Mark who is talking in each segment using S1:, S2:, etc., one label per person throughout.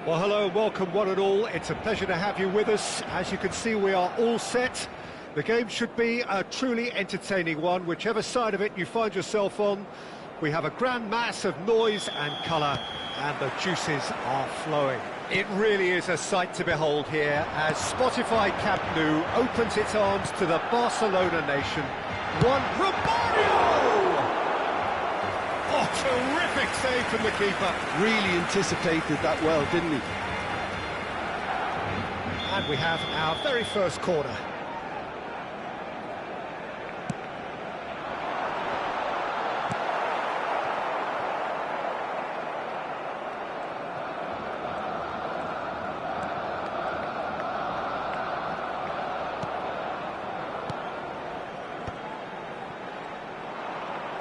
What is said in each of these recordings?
S1: Well, hello, welcome one and all. It's a pleasure to have you with us. As you can see, we are all set. The game should be a truly entertaining one, whichever side of it you find yourself on. We have a grand mass of noise and colour, and the juices are flowing. It really is a sight to behold here as Spotify Camp Nou opens its arms to the Barcelona nation. One Romario! Oh, terrific save from the keeper.
S2: Really anticipated that well, didn't he?
S1: And we have our very first corner.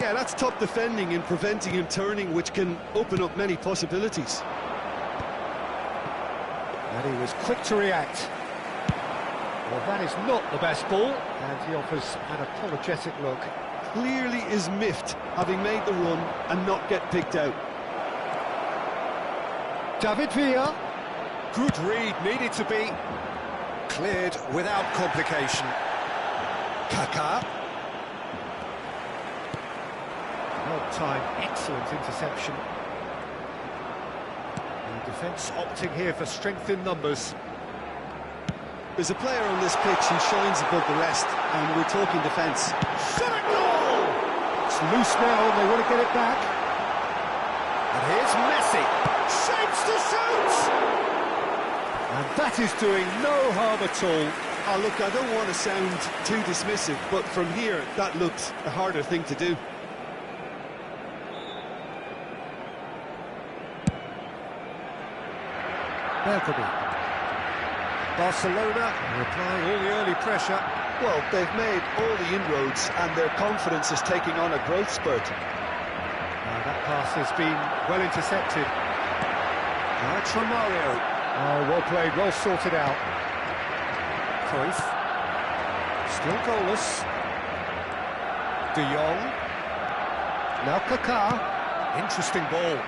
S2: Yeah, that's top defending and preventing him turning, which can open up many possibilities.
S1: And he was quick to react. Well, that is not the best ball, and he offers an apologetic look.
S2: Clearly is miffed, having made the run and not get picked out.
S1: David Villa. Good read, needed to be cleared without complication. Kaká. Well timed, excellent interception. The defence opting here for strength in numbers.
S2: There's a player on this pitch who shines above the rest, and we're talking defence.
S1: Shot a goal! It's loose now, and they want to get it back. And here's Messi. Shapes to shoot! And that is doing no harm at all.
S2: Oh, look, I don't want to sound too dismissive, but from here, that looks a harder thing to do.
S1: Barcelona are applying all the early pressure.
S2: Well, they've made all the inroads and their confidence is taking on a growth spurt.
S1: That pass has been well intercepted. Now it's Romario. Oh, well played, well sorted out. Cruyff. Still goalless. De Jong. Now Kaká. Interesting ball.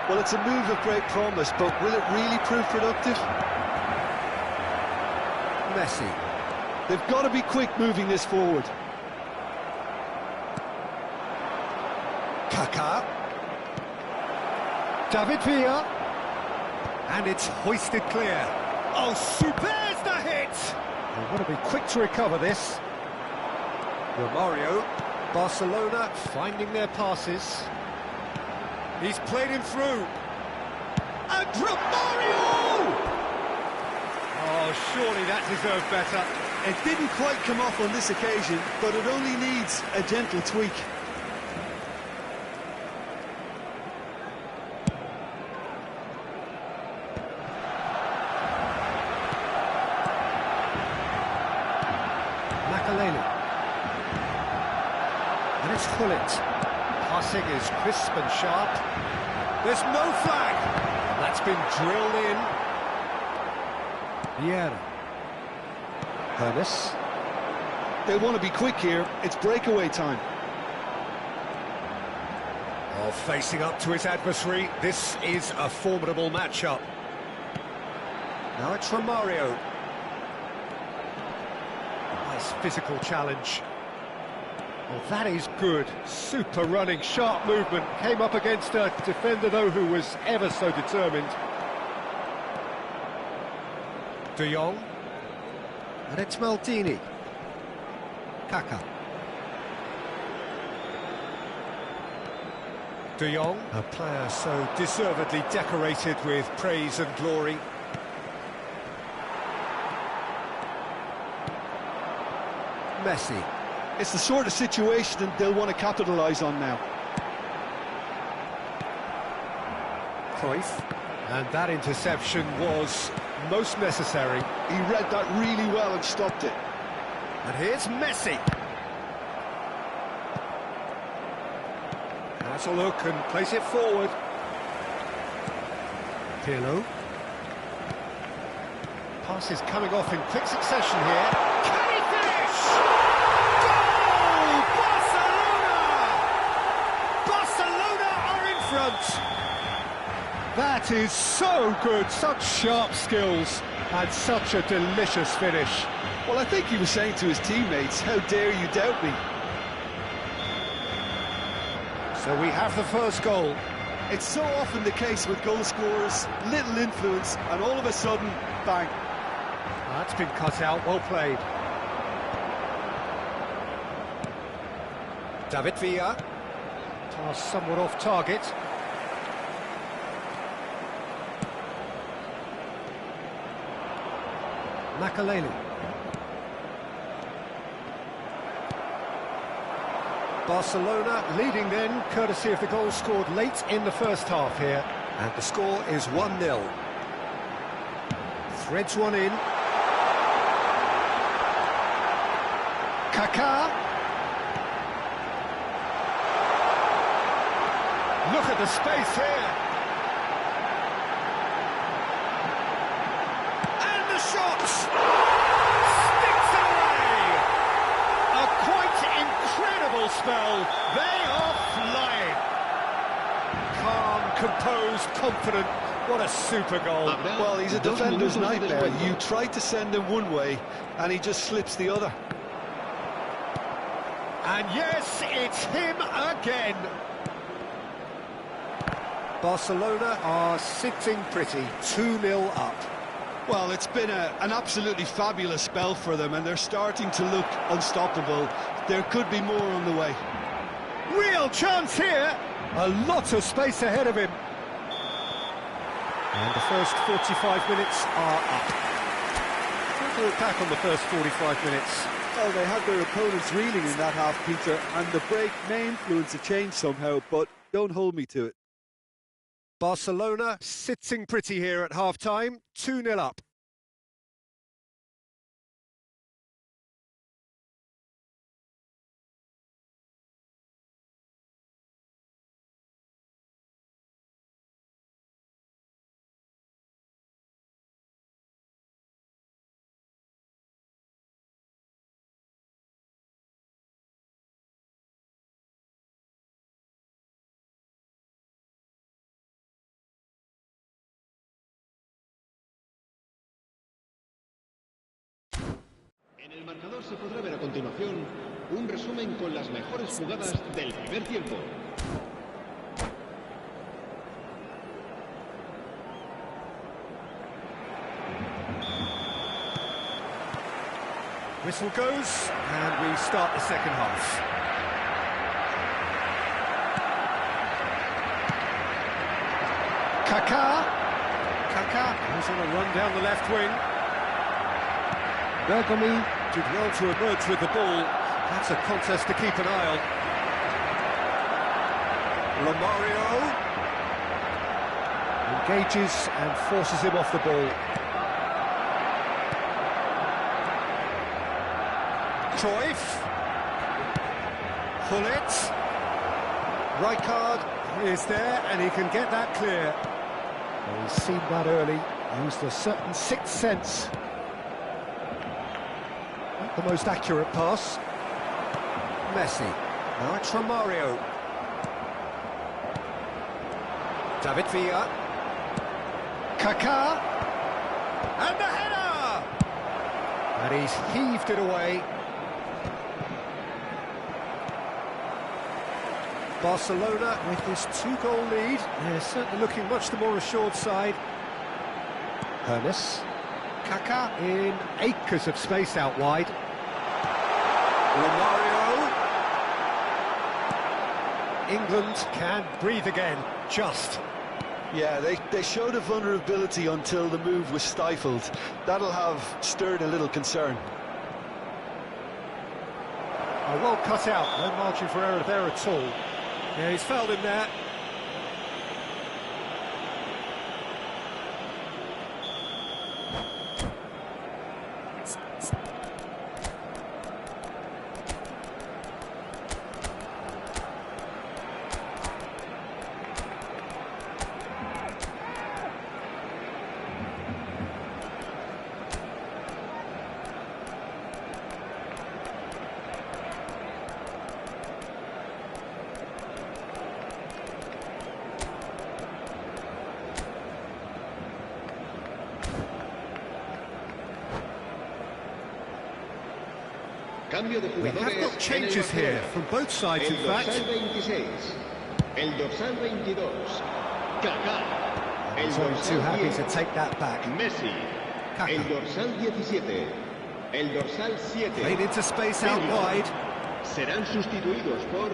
S2: Well, it's a move of great promise, but will it really prove productive?
S1: Messi.
S2: They've got to be quick moving this forward.
S1: Kaká. David Villa. And it's hoisted clear. Oh, there's the hit! They want to be quick to recover this. Romario. Barcelona finding their passes. He's played him through. And Romario! Oh, surely that deserved better.
S2: It didn't quite come off on this occasion, but it only needs a gentle tweak.
S1: Makaleli. And it's Hullet. Passing is crisp and sharp. There's no flag. That's been drilled in. Vieira. Hermes.
S2: They want to be quick here. It's breakaway time.
S1: Oh, facing up to his adversary. This is a formidable matchup. Now it's Romario. Nice physical challenge. Well, that is good. Super running, sharp movement. Came up against a defender, though, who was ever so determined. De Jong. And it's Maldini. Kaká. De Jong, a player so deservedly decorated with praise and glory. Messi.
S2: It's the sort of situation they'll want to capitalise on now.
S1: Cruyff. And that interception was most necessary.
S2: He read that really well and stopped it.
S1: And here's Messi. Has a look and plays it forward. Pirlo. Pass is coming off in quick succession here. Can he finish? Goal! Barcelona! Barcelona are in front. That is so good, such sharp skills, and such a delicious finish.
S2: Well, I think he was saying to his teammates, how dare you doubt me?
S1: So we have the first goal.
S2: It's so often the case with goal scorers, little influence, and all of a sudden, bang.
S1: That's been cut out, well played. David Villa. Pass somewhat off target. Makaleli. Barcelona leading then, courtesy of the goal scored late in the first half here. And the score is 1-0. Threads one in. Kaká. Look at the space here. And the shot! Sticks it away! A quite incredible spell. They are flying. Calm, composed, confident. What a super goal.
S2: Well, he's a defender's nightmare. You try to send him one way, and he just slips the other.
S1: And yes, it's him again. Barcelona are sitting pretty, 2-0 up.
S2: Well, it's been an absolutely fabulous spell for them, and they're starting to look unstoppable. There could be more on the way.
S1: Real chance here. A lot of space ahead of him. And the first 45 minutes are up. What do we look back on the first 45 minutes?
S2: Well, they had their opponents reeling in that half, Peter, and the break may influence a change somehow, but don't hold me to it.
S1: Barcelona sitting pretty here at half-time, 2-0 up.
S3: En el marcador se podrá ver a continuación un resumen con las mejores jugadas del primer tiempo.
S1: Whistle goes, and we start the second half. Kaká is on a run down the left wing. Bergomi did well to emerge with the ball. That's a contest to keep an eye on. Lamario engages and forces him off the ball. Cruyff. Hullet. Rijkaard is there and he can get that clear. Well, he's seen that early, used a certain sixth sense. Not the most accurate pass. Messi. Now it's Romario. David Villa. Kaká. And the header! And he's heaved it away. Barcelona with this 2-goal lead. They're certainly looking much the more assured side. Hernes. Kaká in acres of space out wide. Romario. England can breathe again, just.
S2: Yeah, they showed a vulnerability until the move was stifled. That'll have stirred a little concern.
S1: Oh, well cut out, no margin for error there at all. Yeah, he's fouled him there.
S3: Cambio de
S1: We have
S3: jugadores
S1: got changes here from both sides, in
S3: el
S1: fact.
S3: dorsal 26, el dorsal 22, Kaká, el
S1: He's only too
S3: dorsal
S1: happy
S3: 10,
S1: to take that back.
S3: Messi,
S1: Kaká.
S3: el dorsal 17, el dorsal 7,
S1: Played into space out wide.
S3: serán sustituidos por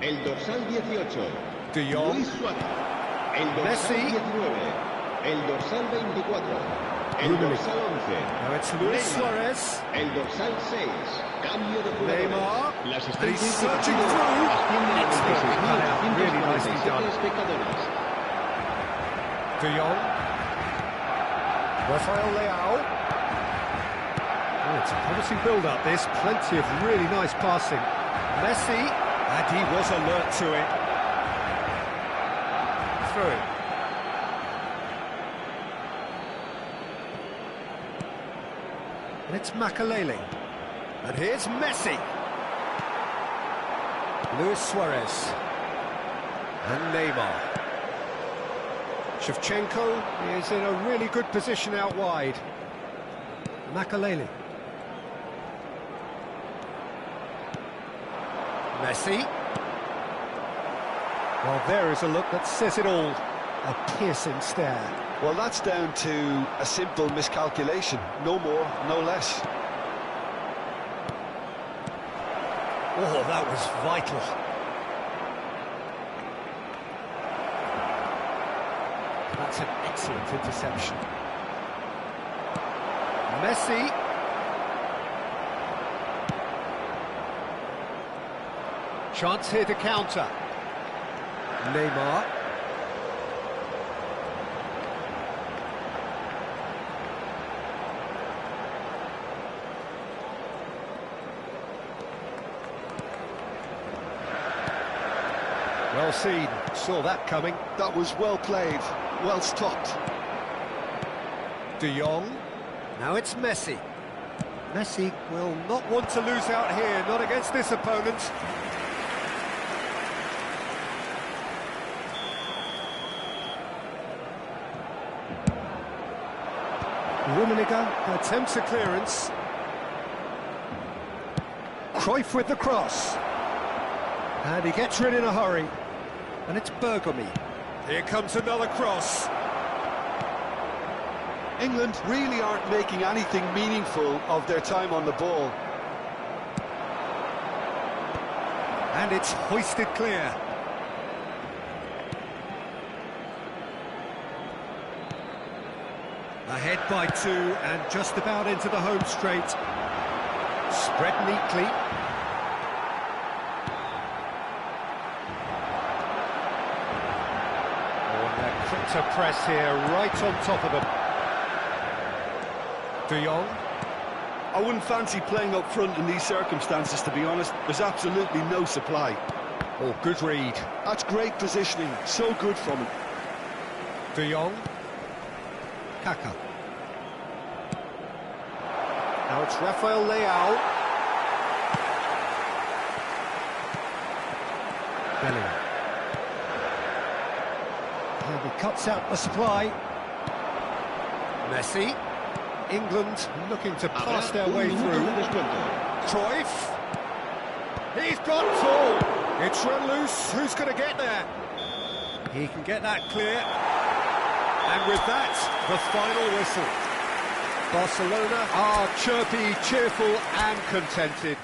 S3: el dorsal 18,
S1: De Jong.
S3: Luis Suárez, el dorsal
S1: Messi.
S3: 19, el dorsal 24, el
S1: Rummenigge.
S3: dorsal 11,
S1: Now it's Luis
S3: Neymar,
S1: Suarez.
S3: el dorsal 6, cambio de jugadores.
S1: Neymar.
S3: La
S1: And he's
S3: asistencia
S1: searching
S3: indicativa
S1: through.
S3: asciende a
S1: Expertly cut out. Really nicely
S3: 96.147
S1: done.
S3: espectadores.
S1: De Jong. Rafael Leao. Oh, it's a promising build-up, this. Plenty of really nice passing. Messi. And he was alert to it. Through. And it's Makalele. And here's Messi. Luis Suarez. And Neymar. Shevchenko is in a really good position out wide. Makalele. Messi. Well, there is a look that says it all. A piercing stare.
S2: Well, that's down to a simple miscalculation. No more, no less.
S1: Oh, that was vital. That's an excellent interception. Messi. Chance here to counter. Neymar. Well seen, saw that coming.
S2: That was well played, well stopped.
S1: De Jong. Now it's Messi. Messi will not want to lose out here, not against this opponent. Rummenigge attempts a clearance. Cruyff with the cross. And he gets rid in a hurry. And it's Bergomi. Here comes another cross.
S2: England really aren't making anything meaningful of their time on the ball.
S1: And it's hoisted clear. Ahead by 2 and just about into the home straight. Spread neatly. Oh, and they're quick to press here, right on top of them. De Jong.
S2: I wouldn't fancy playing up front in these circumstances, to be honest. There's absolutely no supply.
S1: Oh, good read.
S2: That's great positioning, so good from him.
S1: De Jong. Kaká. Now it's Rafael Leao. Bellingham. And he cuts out the supply. Messi. England looking to pass their way through. Cruyff. He's got full. It's run loose. Who's going to get there? He can get that clear. And with that, the final whistle. Barcelona are chirpy, cheerful and contented.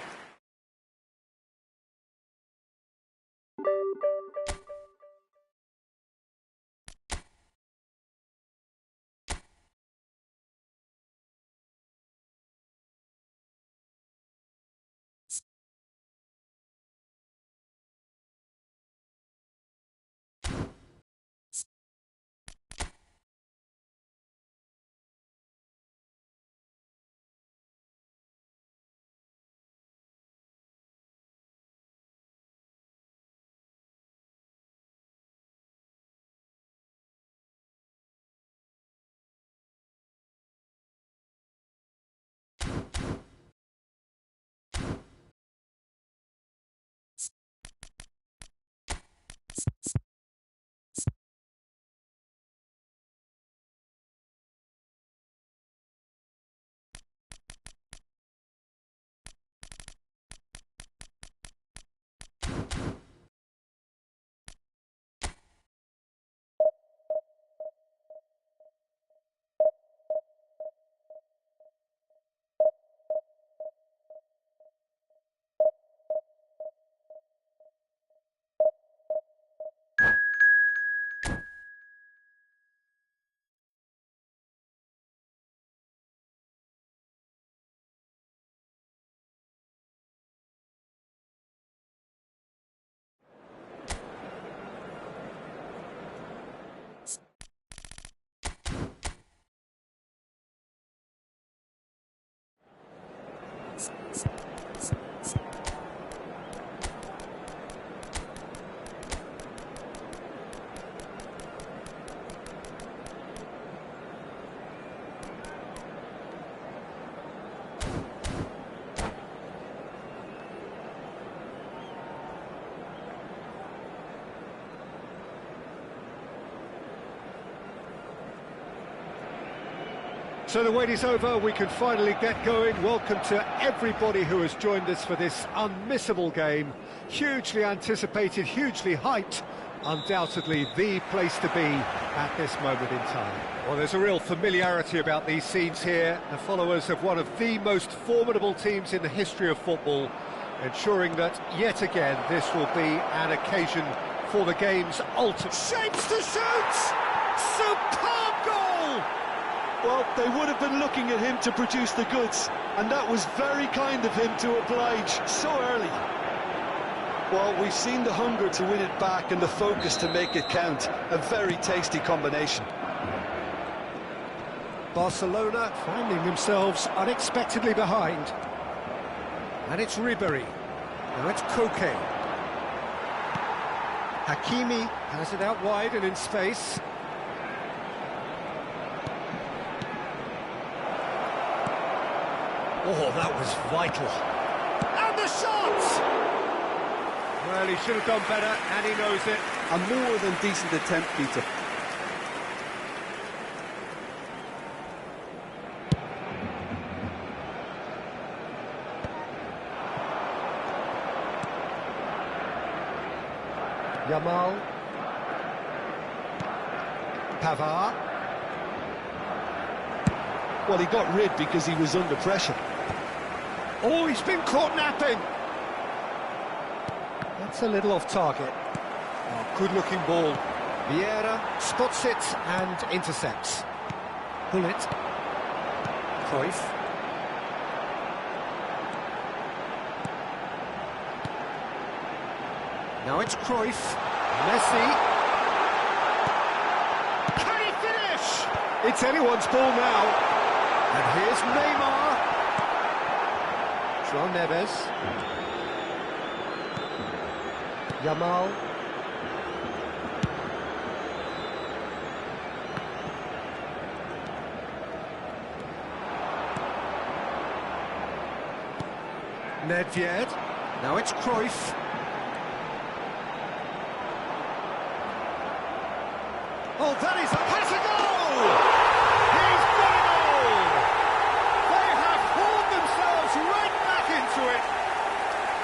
S1: So the wait is over, we can finally get going. Welcome to everybody who has joined us for this unmissable game. Hugely anticipated, hugely hyped. Undoubtedly the place to be at this moment in time. Well, there's a real familiarity about these scenes here. The followers of one of the most formidable teams in the history of football, ensuring that, yet again, this will be an occasion for the game's ultimate. Shapes to shoot! Superb goal!
S2: Well, they would have been looking at him to produce the goods, and that was very kind of him to oblige so early. Well, we've seen the hunger to win it back and the focus to make it count. A very tasty combination.
S1: Barcelona finding themselves unexpectedly behind. And it's Ribery. Now it's Koke. Hakimi has it out wide and in space. Oh, that was vital. And the shot! Well, he should have done better, and he knows it.
S2: A more than decent attempt, Peter.
S1: Yamal. Pavard.
S2: Well, he got rid because he was under pressure.
S1: Oh, he's been caught napping. That's a little off target. Oh, good-looking ball. Vieira spots it and intercepts. Bullet. Cruyff. Now it's Cruyff. Messi. Can he finish? It's anyone's ball now. And here's Neymar. João Neves. Yamal. Nedved. Now it's Cruyff. Oh, that is a goal! He's got it all! They have hauled themselves right back into it.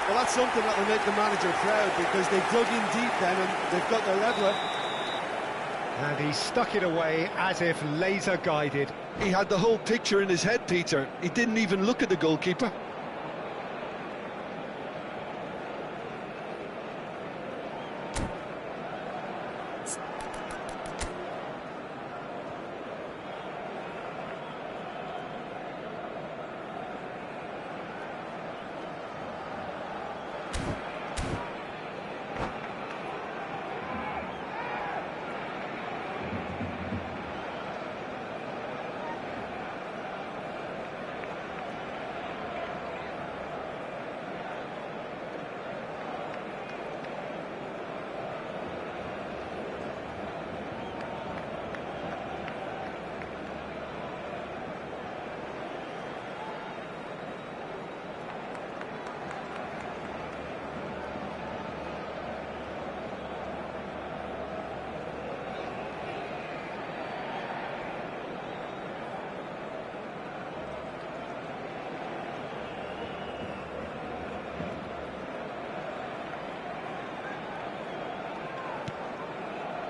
S2: Well, that's something that will make the manager proud, because they dug in deep then and they've got their leveller.
S1: And he stuck it away as if laser guided.
S2: He had the whole picture in his head, Peter. He didn't even look at the goalkeeper.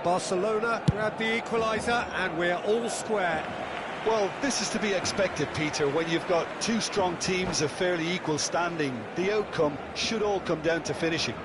S1: Barcelona grab the equaliser and we're all square.
S2: Well, this is to be expected, Peter, when you've got two strong teams of fairly equal standing. The outcome should all come down to finishing.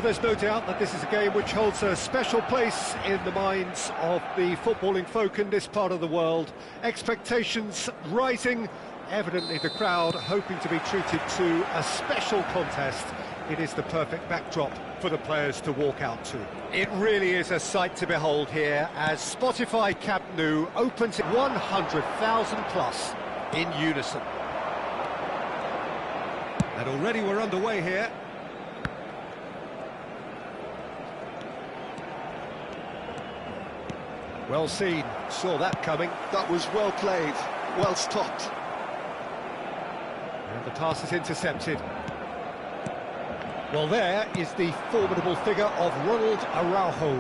S1: Well, there's no doubt that this is a game which holds a special place in the minds of the footballing folk in this part of the world. Expectations rising, evidently the crowd hoping to be treated to a special contest. It is the perfect backdrop for the players to walk out to. It really is a sight to behold here as Spotify Camp Nou opens at 100,000 plus in unison. And already we're underway here. Well seen, saw that coming.
S2: That was well played, well stopped.
S1: And the pass is intercepted. Well, there is the formidable figure of Ronald Araujo.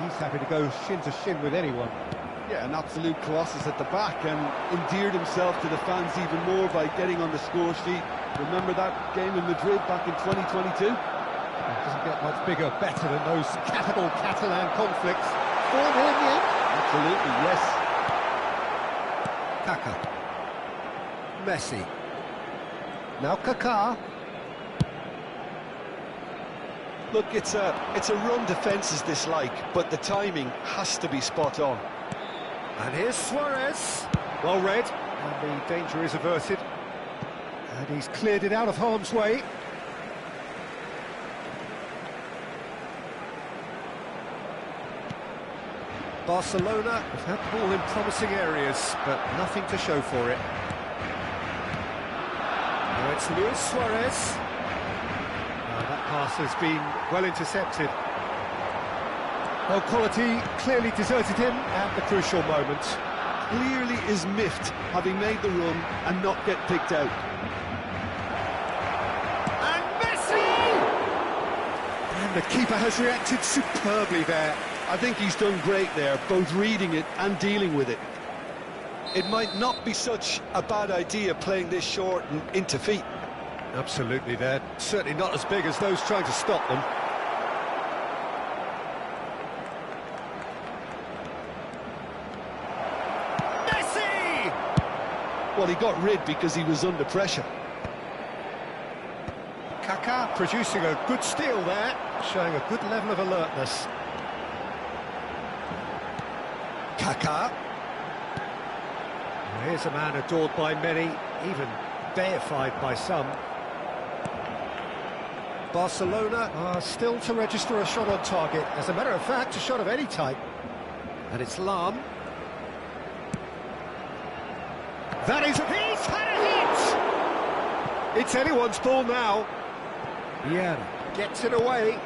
S1: He's happy to go shin to shin with anyone.
S2: Yeah, an absolute colossus at the back, and endeared himself to the fans even more by getting on the score sheet. Remember that game in Madrid back in 2022?
S1: It doesn't get much bigger, better than those capital Catalan conflicts. 4-0 in the end.
S2: Absolutely, yes.
S1: Kaká. Messi. Now Kaká.
S2: Look, it's a run defence is dislike, but the timing has to be spot on.
S1: And here's Suarez. Well read, and the danger is averted. And he's cleared it out of harm's way. Barcelona have had the ball in promising areas, but nothing to show for it. Now it's Luis Suarez. That pass has been well intercepted. Well, quality clearly deserted him at the crucial moment.
S2: Clearly is miffed, having made the run and not get picked out.
S1: And Messi! And the keeper has reacted superbly there.
S2: I think he's done great there, both reading it and dealing with it. It might not be such a bad idea playing this short and into feet.
S1: Absolutely, they're certainly not as big as those trying to stop them. Messi!
S2: Well, he got rid because he was under pressure.
S1: Kaká producing a good steal there, showing a good level of alertness. Kaká. Here's a man adored by many, even deified by some. Barcelona are still to register a shot on target. As a matter of fact, a shot of any type. And it's Lam. That is... He's had a hit! It's anyone's ball now. Yeah, gets it away.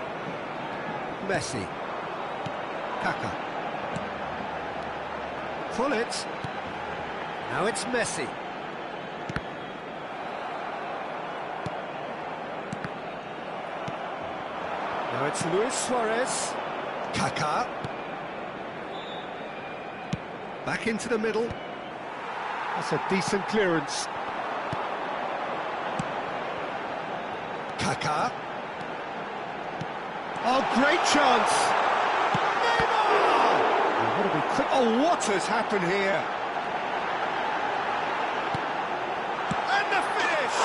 S1: Messi. Kaká. Pull it. Now it's Messi. Now it's Luis Suarez. Kaká. Back into the middle. That's a decent clearance. Kaká. Oh, great chance! Neymar! What have we... Oh, what has happened here? And the finish!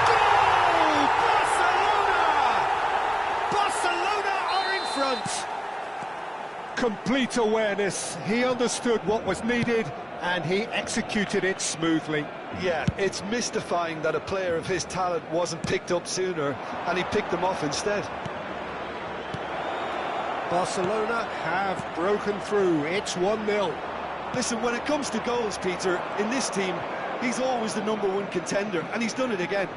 S1: Goal! Barcelona! Barcelona are in front! Complete awareness. He understood what was needed and he executed it smoothly.
S2: Yeah, it's mystifying that a player of his talent wasn't picked up sooner and he picked them off instead.
S1: Barcelona have broken through. It's 1-0.
S2: Listen, when it comes to goals, Peter, in this team, he's always the #1 contender, and he's done it again.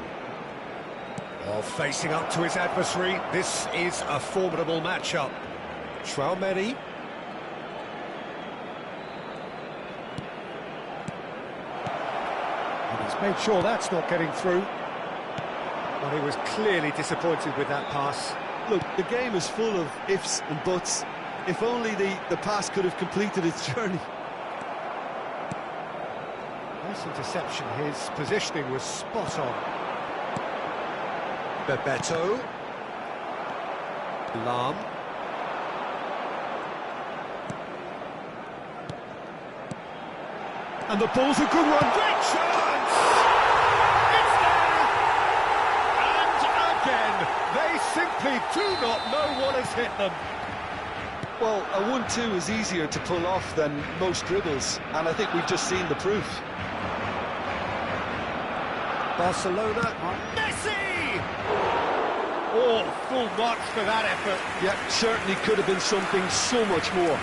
S1: Well, facing up to his adversary, this is a formidable matchup. Traoré. And he's made sure that's not getting through. Well, he was clearly disappointed with that pass.
S2: Look, the game is full of ifs and buts. If only the pass could have completed its journey.
S1: Nice interception. His positioning was spot on. Bebeto. Lam. And the ball's a good one. Great chance! It's there! And again, they simply do not know what has hit them.
S2: Well, a 1-2 is easier to pull off than most dribbles, and I think we've just seen the proof.
S1: Barcelona, Messi! Oh, full marks for that effort.
S2: Yeah, certainly could have been something so much more.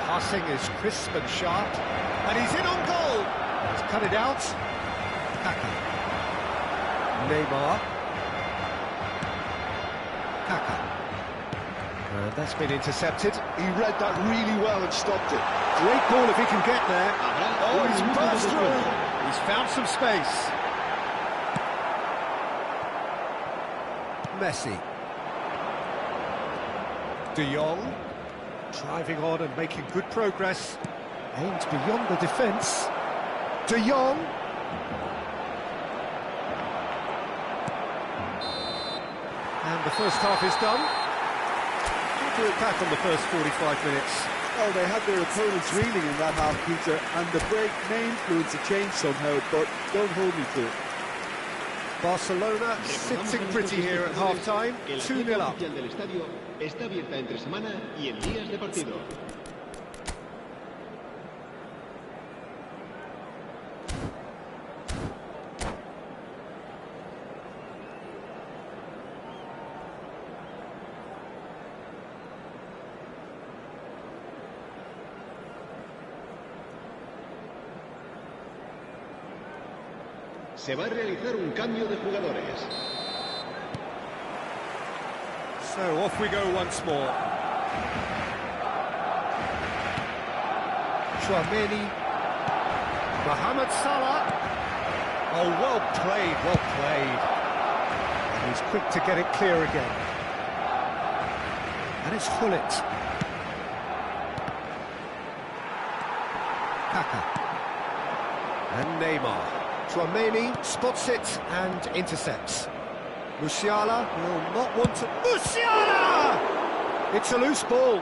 S1: Passing is crisp and sharp, and he's in on goal. He's cut it out. Kaka. Neymar. Kaka. And that's been intercepted.
S2: He read that really well and stopped it.
S1: Great ball if he can get there.
S2: Oh, he's burst through.
S1: He's found some space. Messi. De Jong. Driving on and making good progress. Aimed beyond the defence. De Jong. And the first half is done. Good attack on the first 45 minutes.
S4: Oh, they had their opponents reeling in that half, Peter, and the break may influence a change somehow, but don't hold me to it.
S1: Barcelona sitting pretty here at half-time, 2-0 up.
S3: Está abierta entre semana y en días de partido. Se va a realizar un cambio de jugadores.
S1: So off we go once more. Chouameni, Mohamed Salah. Oh, well played, well played. And he's quick to get it clear again. And it's Hullet. Kaka. And Neymar. Chouameni spots it and intercepts. Musiala will not want to... Musiala! It's a loose ball.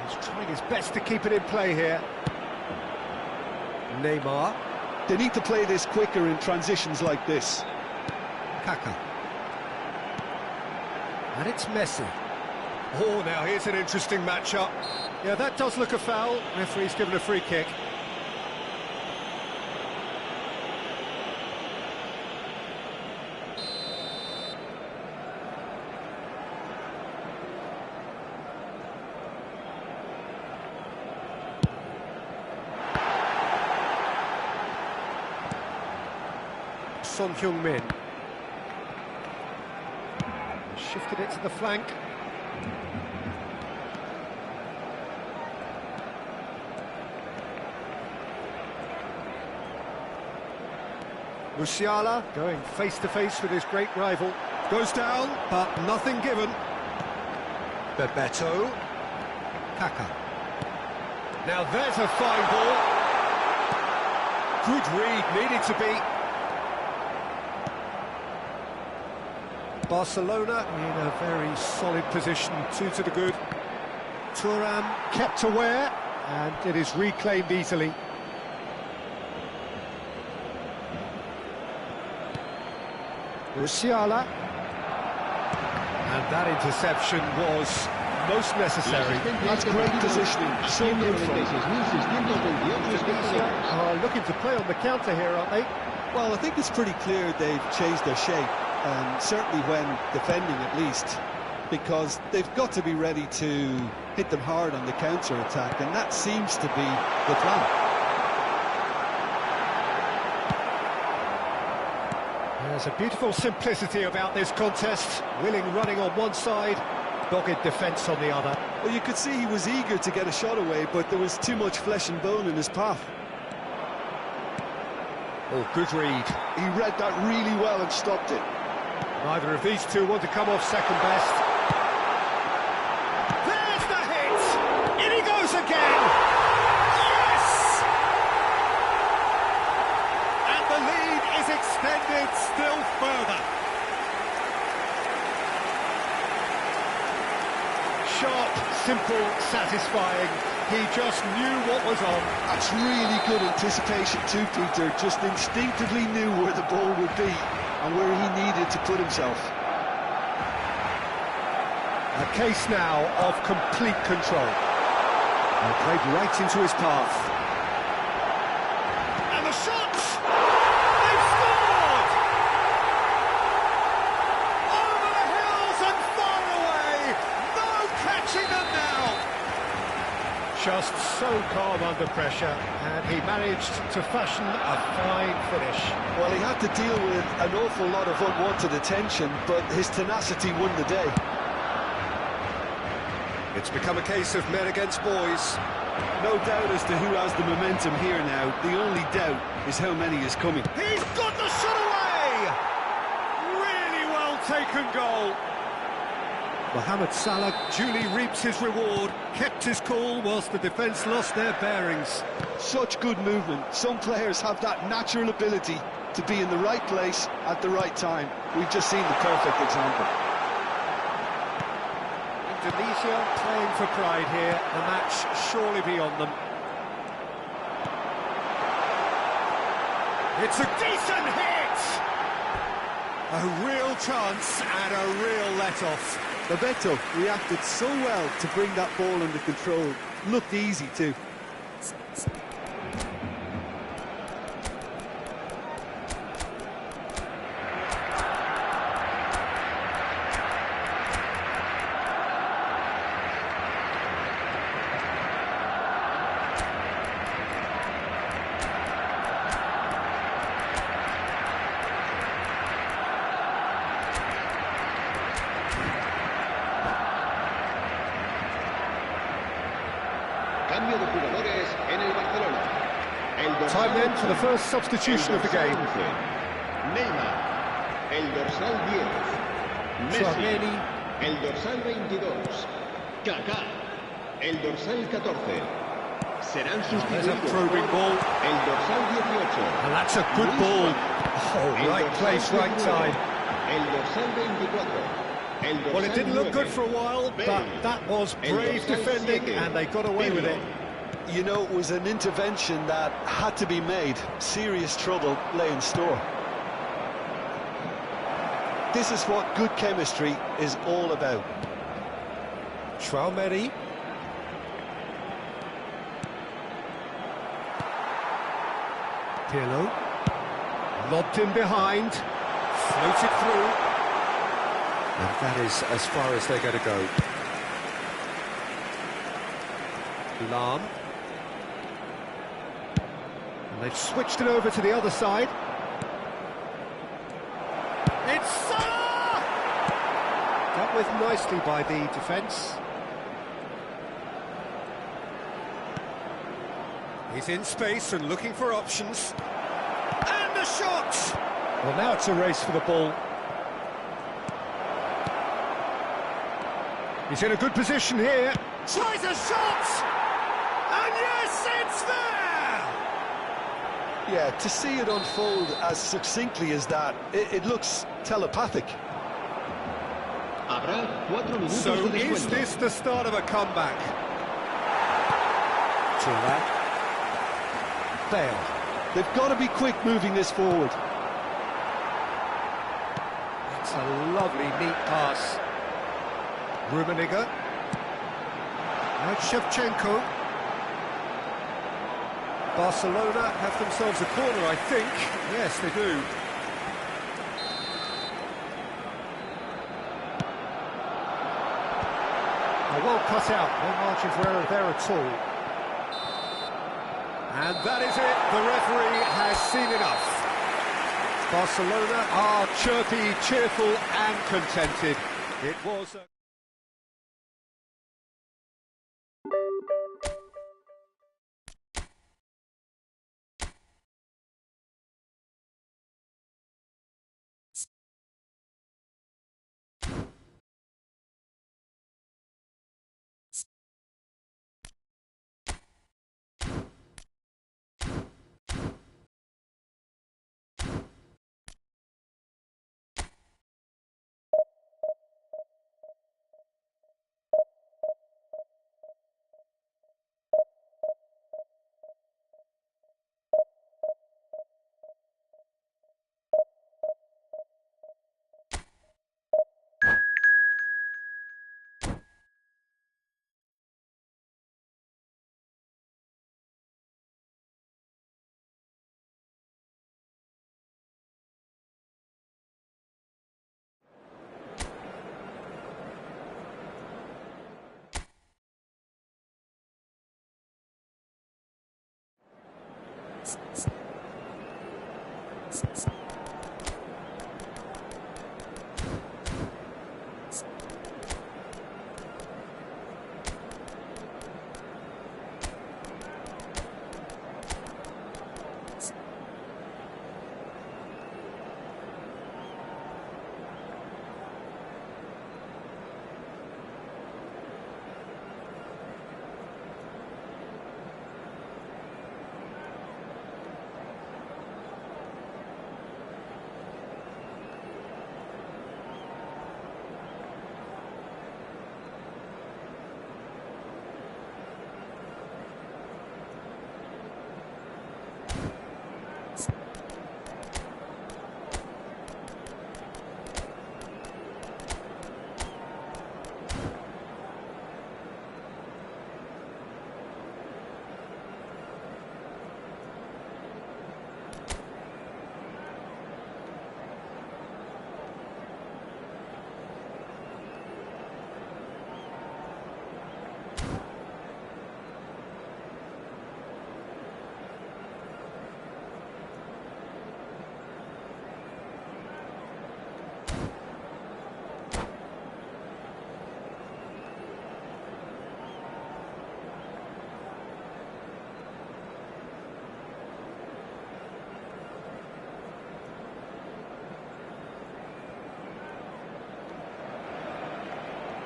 S1: He's trying his best to keep it in play here. Neymar.
S2: They need to play this quicker in transitions like this.
S1: Kaka. And it's Messi. Oh, now here's an interesting matchup. Yeah, that does look a foul. Referee's given a free kick. Son Heung-min. Shifted it to the flank. Musiala going face-to-face with his great rival. Goes down, but nothing given. Bebeto. Kaka. Now there's a fine ball. Good read, needed to be. Barcelona in a very solid position, 2 to the good. Thuram kept aware, and it is reclaimed easily. Musiala. And that interception was most necessary.
S2: That's great positioning, so good from
S1: looking to play on the counter here, aren't they?
S4: Well, I think it's pretty clear they've changed their shape, and certainly when defending at least, because they've got to be ready to hit them hard on the counter-attack, and that seems to be the plan.
S1: There's a beautiful simplicity about this contest. Willing running on one side, dogged defence on the other.
S4: Well, you could see he was eager to get a shot away, but there was too much flesh and bone in his path.
S1: Oh, good read.
S2: He read that really well and stopped it.
S1: Neither of these two want to come off second best. There's the hit! In he goes again! Yes! simple, satisfying. He just knew what was on.
S2: That's really good anticipation too, Peter. Just instinctively knew where the ball would be and where he needed to put himself.
S1: A case now of complete control. And played right into his path. And the shots! They've scored! Over the hills and far away! No catching them now! Just so calm under pressure, and he managed to fashion a fine finish.
S2: Well, he had to deal with an awful lot of unwanted attention, but his tenacity won the day.
S1: It's become a case of men against boys.
S2: No doubt as to who has the momentum here now. The only doubt is how many is coming.
S1: He's got the shot away! Really well taken goal. Mohamed Salah duly reaps his reward, kept his cool whilst the defence lost their bearings.
S2: Such good movement. Some players have that natural ability to be in the right place at the right time. We've just seen the perfect example.
S1: Indonesia playing for pride here, the match surely beyond them. It's a decent hit! A real chance and a real let-off.
S4: Bebeto reacted so well to bring that ball under control. Looked easy too.
S3: Cambio de jugadores en el Barcelona.
S1: Time then for the first substitution of the game.
S3: Neymar, el dorsal 10. Messi,
S1: Chouameni,
S3: el dorsal 22. Kaká, el dorsal 14. Serán
S1: there's a
S3: sustituidos
S1: probing
S3: por
S1: ball,
S3: el dorsal 18.
S1: and that's a good ball. Oh, right place, right time.
S3: El dorsal 24.
S1: Well, it didn't look good for a while, but that was brave defending, and they got away with it.
S2: You know, it was an intervention that had to be made. Serious trouble lay in store. This is what good chemistry is all about.
S1: Chouameni. Pirlo. Lobbed in behind. Floated through. And that is as far as they're going to go. Lam. And they've switched it over to the other side. It's Salah! Dealt with nicely by the defence. He's in space and looking for options. And the shot! Well, now it's a race for the ball. He's in a good position here. Tries a shot! And yes, it's there!
S2: Yeah, to see it unfold as succinctly as that, it looks telepathic.
S3: Habrá 4 minutos
S1: So
S3: de
S1: is
S3: descuento.
S1: this the start of a comeback? To that. Bale.
S2: They've got to be quick moving this forward.
S1: It's a lovely, neat pass. Rummenigge. Now Shevchenko. Barcelona have themselves a corner, I think. Yes, they do. Well cut out, no margin for error there at all. And that is it, the referee has seen enough. Barcelona are chirpy, cheerful and contented. It was...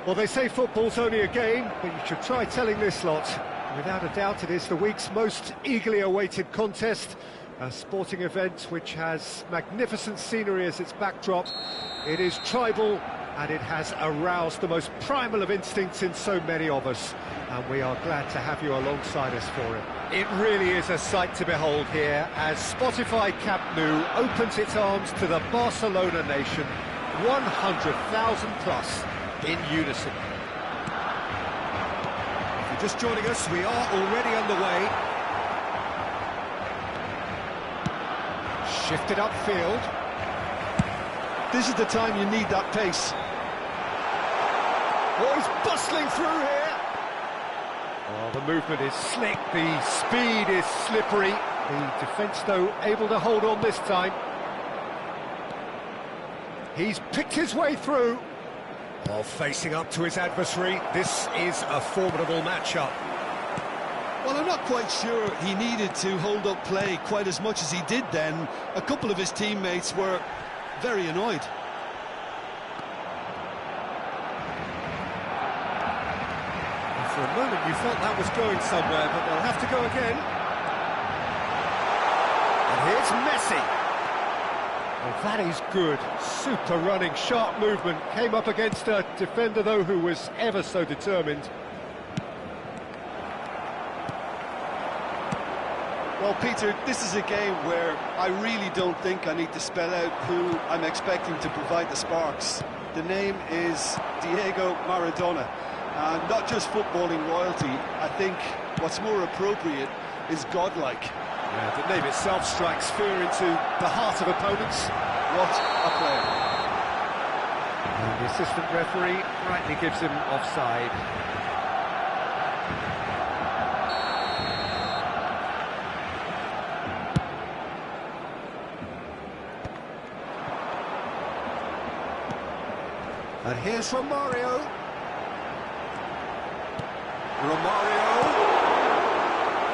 S1: Well, they say football's only a game, but you should try telling this lot. Without a doubt, it is the week's most eagerly awaited contest, a sporting event which has magnificent scenery as its backdrop. It is tribal, and it has aroused the most primal of instincts in so many of us, and we are glad to have you alongside us for it. It really is a sight to behold here, as Spotify Camp Nou opens its arms to the Barcelona nation, 100,000 plus. In unison. If you're just joining us, we are already underway. Shifted upfield.
S2: This is the time you need that pace.
S1: Oh, he's bustling through here. Oh, the movement is slick, the speed is slippery. The defence, though, able to hold on this time. He's picked his way through. While facing up to his adversary, this is a formidable matchup.
S2: Well, I'm not quite sure he needed to hold up play quite as much as he did then. A couple of his teammates were very annoyed.
S1: And for a moment you felt that was going somewhere, but they'll have to go again. And here's Messi. Well, that is good. Super running, sharp movement. Came up against a defender, though, who was ever so determined.
S2: Well, Peter, this is a game where I really don't think I need to spell out who I'm expecting to provide the sparks. The name is Diego Maradona. And not just footballing royalty, I think what's more appropriate is godlike.
S1: Yeah, the name itself strikes fear into the heart of opponents.
S2: What a player.
S1: And the assistant referee rightly gives him offside. And here's Romario.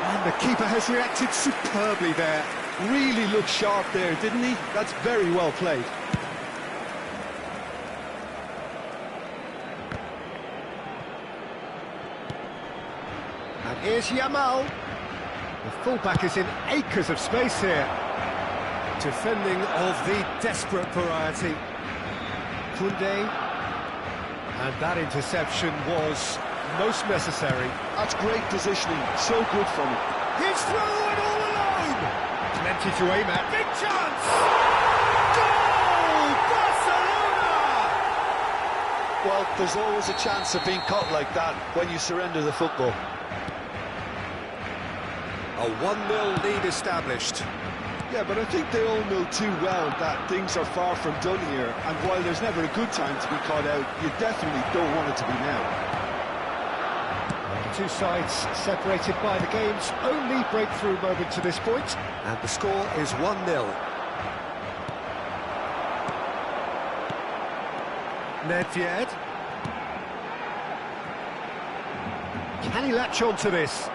S1: And the keeper has reacted superbly there.
S2: Really looked sharp there, didn't he? That's very well played.
S1: And here's Yamal. The fullback is in acres of space here. Defending of the desperate variety. Koundé. And that interception was most necessary.
S2: That's great positioning, so good from him.
S1: He's through and all alone! Plenty to aim at. Big chance! Goal! Barcelona!
S2: Well, there's always a chance of being caught like that when you surrender the football.
S1: A 1-0 lead established.
S2: Yeah, but I think they all know too well that things are far from done here, and while there's never a good time to be caught out, you definitely don't want it to be now.
S1: The two sides separated by the game's only breakthrough moment to this point, and the score is 1-0. Nedved. Can he latch on to this?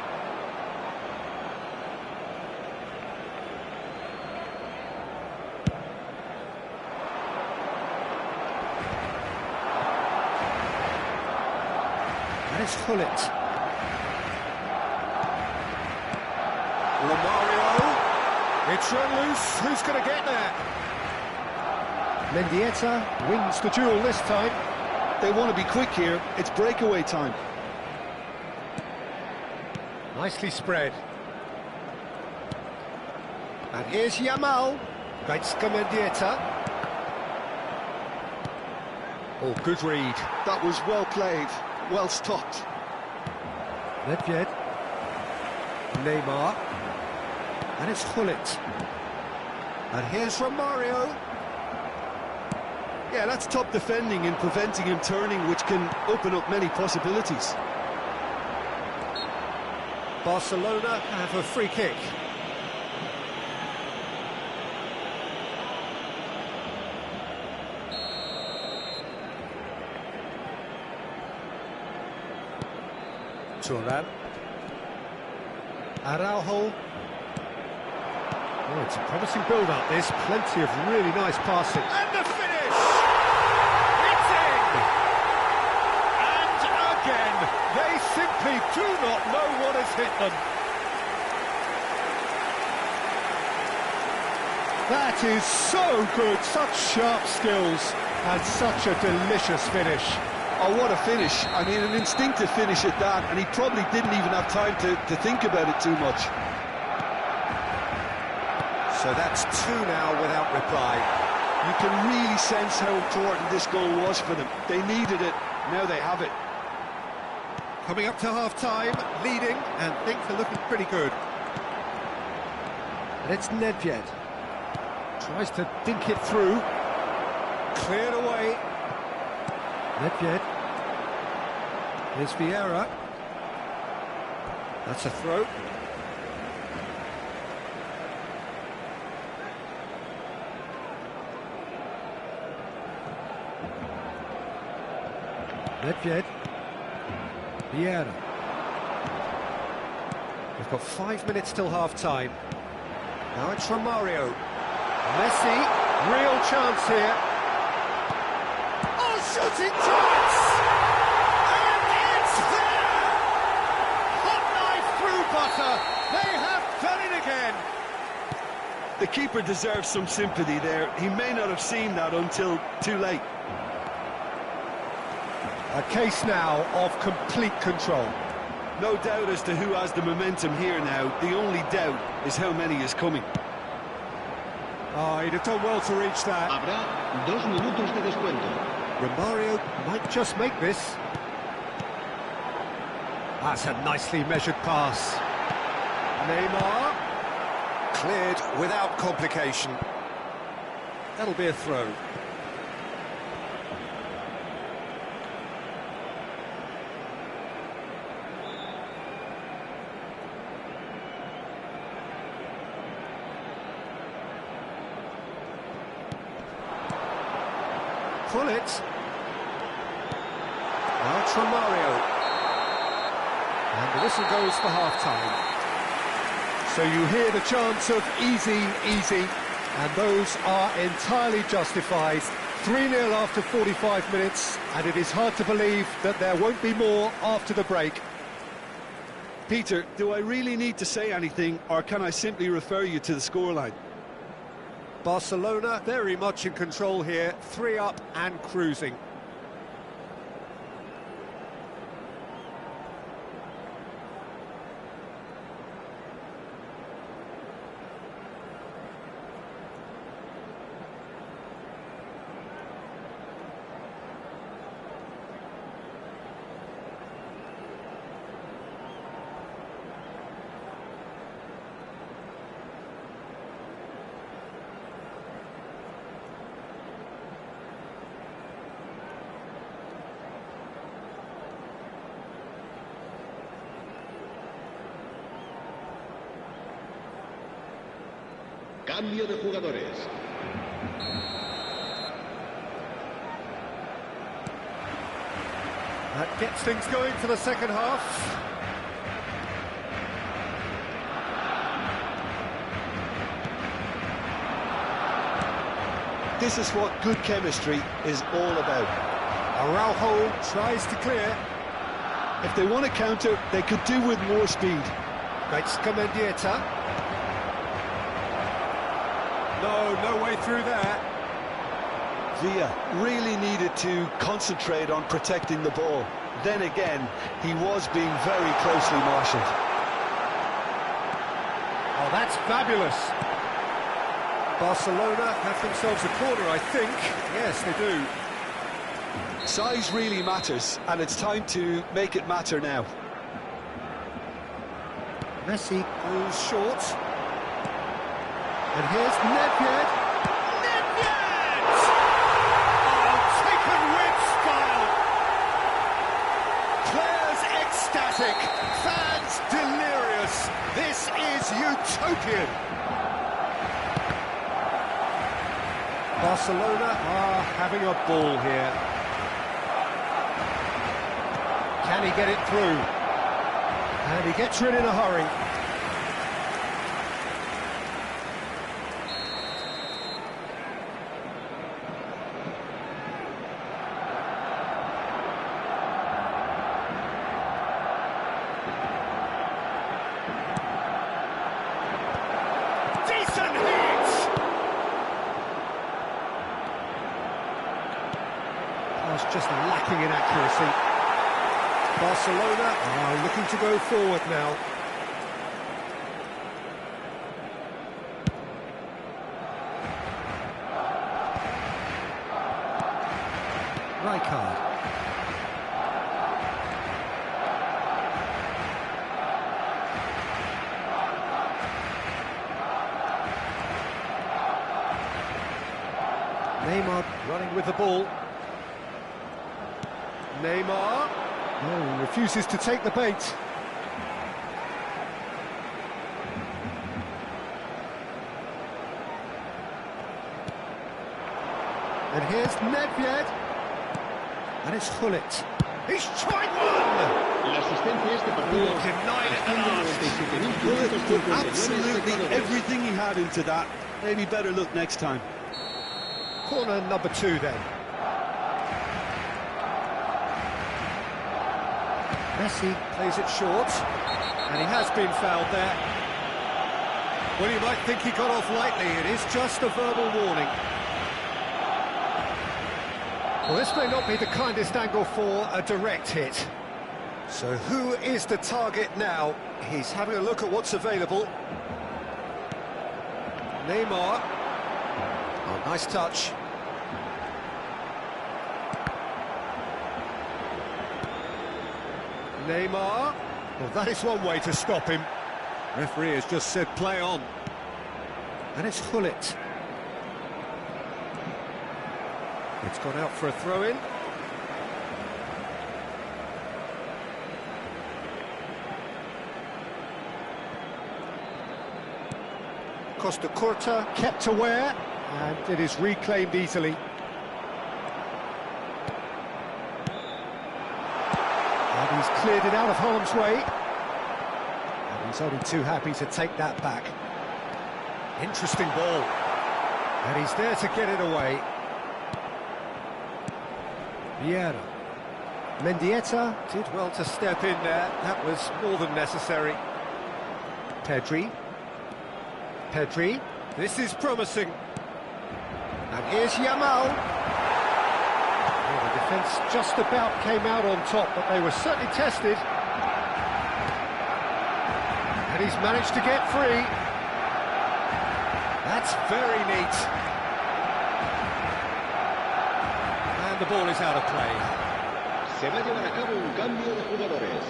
S1: That is Hullet. Romario. It's run loose. Who's going to get there? Mendieta wins the duel this time.
S2: They want to be quick here. It's breakaway time.
S1: Nicely spread. And here's Yamal. Gaitska Mendieta. Oh, good read.
S2: That was well played, well stopped.
S1: Nedved. Neymar. And it's Hullet. And here's Romario.
S2: Yeah, that's top defending and preventing him turning, which can open up many possibilities.
S1: Barcelona have a free kick. Turan. Araujo. Oh, it's a promising build-up, this. Plenty of really nice passing. And the finish! It's in! And again, they simply do not know what has hit them. That is so good, such sharp skills, and such a delicious finish.
S2: Oh, what a finish. I mean, an instinctive finish at that, and he probably didn't even have time to think about it too much.
S1: So that's two now without reply.
S2: You can really sense how important this goal was for them. They needed it, now they have it.
S1: Coming up to half-time, leading, and things are looking pretty good. And it's Nedved. Tries to dink it through. Cleared away. Nedved. Here's Vieira. That's a throw. Nedved. Vieira. We've got 5 minutes till half-time. Now it's Romario. Messi, real chance here. Oh, shooting chance! And it's there! Hot knife through butter. They have done it again.
S2: The keeper deserves some sympathy there. He may not have seen that until too late.
S1: A case now of complete control.
S2: No doubt as to who has the momentum here now. The only doubt is how many is coming.
S1: Oh, he'd have done well to reach that.
S3: Habrá 2 minutos de descuento.
S1: Romario might just make this. That's a nicely measured pass. Neymar. Cleared without complication. That'll be a throw. Pull it. Now it's Romario. And the whistle goes for half-time. So you hear the chants of easy, easy, and those are entirely justified. 3-0 after 45 minutes, and it is hard to believe that there won't be more after the break.
S2: Peter, do I really need to say anything, or can I simply refer you to the scoreline?
S1: Barcelona very much in control here, 3 up and cruising.
S3: Cambio de jugadores.
S1: That gets things going for the second half.
S2: This is what good chemistry is all about.
S1: Araujo tries to clear.
S2: If they want to counter, they could do with more speed.
S1: Gaitska Mendieta. No way through there.
S2: Villa really needed to concentrate on protecting the ball. Then again, he was being very closely marshalled.
S1: Oh, that's fabulous. Barcelona have themselves a corner, I think. Yes, they do.
S2: Size really matters, and it's time to make it matter now.
S1: Messi goes short. And here's Nedved. Nedved! Oh, taken with style. Players ecstatic, fans delirious. This is utopian. Barcelona are having a ball here. Can he get it through? And he gets rid in a hurry. Decent hit! That's just lacking in accuracy. Barcelona are looking to go forward now. Rijkaard. Neymar running with the ball. Neymar. Oh, refuses to take the bait. And here's Nedved. And it's Hullet. He's tried one!
S3: La asistencia a este partido
S1: Denied it at last.
S2: Hullet put absolutely everything he had into that. Maybe better luck next time.
S1: Corner number 2 then. Messi plays it short, and he has been fouled there. Well, you might think he got off lightly. It is just a verbal warning. Well, this may not be the kindest angle for a direct hit. So who is the target now? He's having a look at what's available. Neymar. Oh, nice touch. Neymar. Well, that is one way to stop him. Referee has just said play on. And it's Hullet. It's gone out for a throw-in. Costa Curta kept aware, and it is reclaimed easily. And he's cleared it out of harm's way. And he's only too happy to take that back. Interesting ball. And he's there to get it away. Vieira. Mendieta did well to step in there. That was more than necessary. Pedri. Pedri. This is promising. And here's Yamal. Well, the defence just about came out on top, but they were certainly tested. And he's managed to get free. That's very neat. And the ball is out of play.
S3: Se va a llevar a cabo un cambio de jugadores.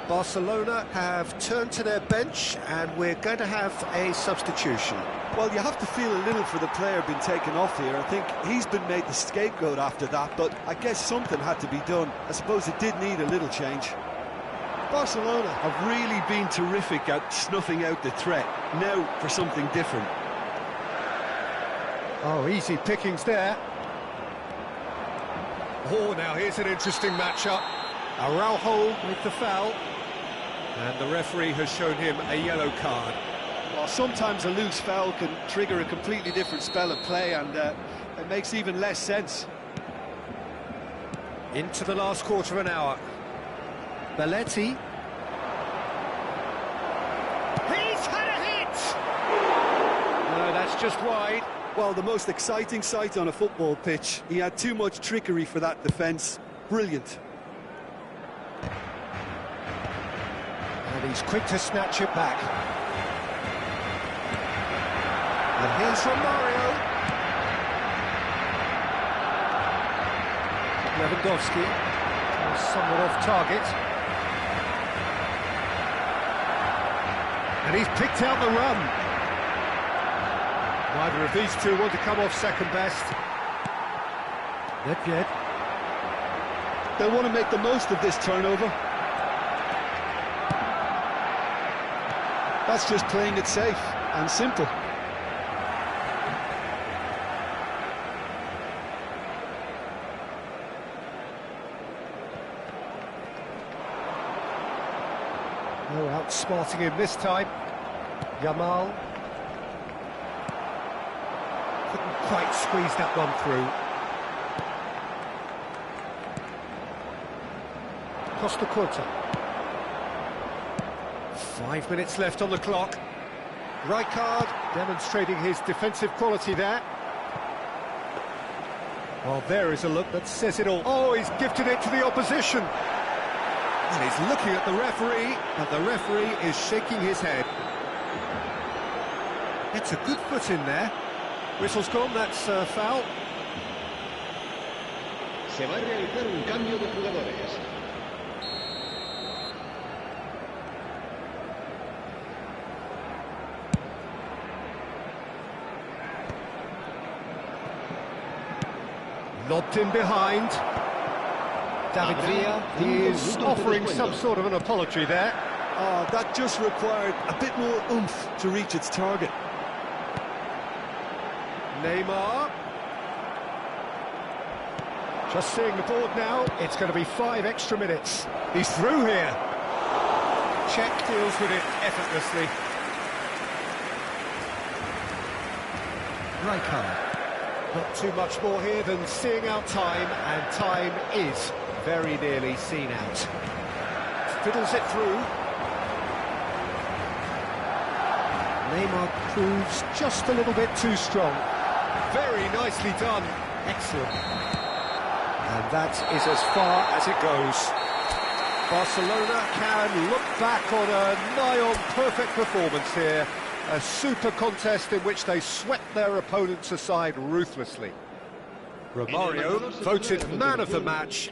S1: Barcelona have turned to their bench, and we're going to have a substitution.
S2: Well, you have to feel a little for the player being taken off here. I think he's been made the scapegoat after that, but I guess something had to be done. I suppose it did need a little change. Barcelona have really been terrific at snuffing out the threat. Now for something different.
S1: Oh, easy pickings there. Oh, now here's an interesting matchup. Araujo with the foul. And the referee has shown him a yellow card.
S2: Well, sometimes a loose foul can trigger a completely different spell of play, and it makes even less sense.
S1: Into the last quarter of an hour. Belletti. He's had a hit! No, that's just wide.
S2: Well, the most exciting sight on a football pitch. He had too much trickery for that defence. Brilliant.
S1: And he's quick to snatch it back. And here's Romario. Lewandowski, somewhat off target. And he's picked out the run. Neither of these two want to come off second best. Nedved.
S2: They'll want to make the most of this turnover. That's just playing it safe and simple.
S1: No outsmarting him this time. Yamal. Couldn't quite squeeze that one through. Costa Curta. 5 minutes left on the clock. Rijkaard demonstrating his defensive quality there. Well, there is a look that says it all. Oh, he's gifted it to the opposition. And he's looking at the referee, and the referee is shaking his head. It's a good foot in there. Whistle's gone, that's foul.
S3: Se va a realizar un cambio de jugadores.
S1: Lobbed in behind. David Villa, he is offering some sort of an apology there.
S2: Oh, that just required a bit more oomph to reach its target.
S1: Neymar. Just seeing the board now, it's going to be 5 extra minutes. He's through here. Czech deals with it effortlessly. Rijkaard. Not too much more here than seeing out time, and time is very nearly seen out. Fiddles it through. Neymar proves just a little bit too strong. Very nicely done. Excellent. And that is as far as it goes. Barcelona can look back on a nigh-on perfect performance here. A super contest in which they swept their opponents aside ruthlessly. Romario voted man of the match.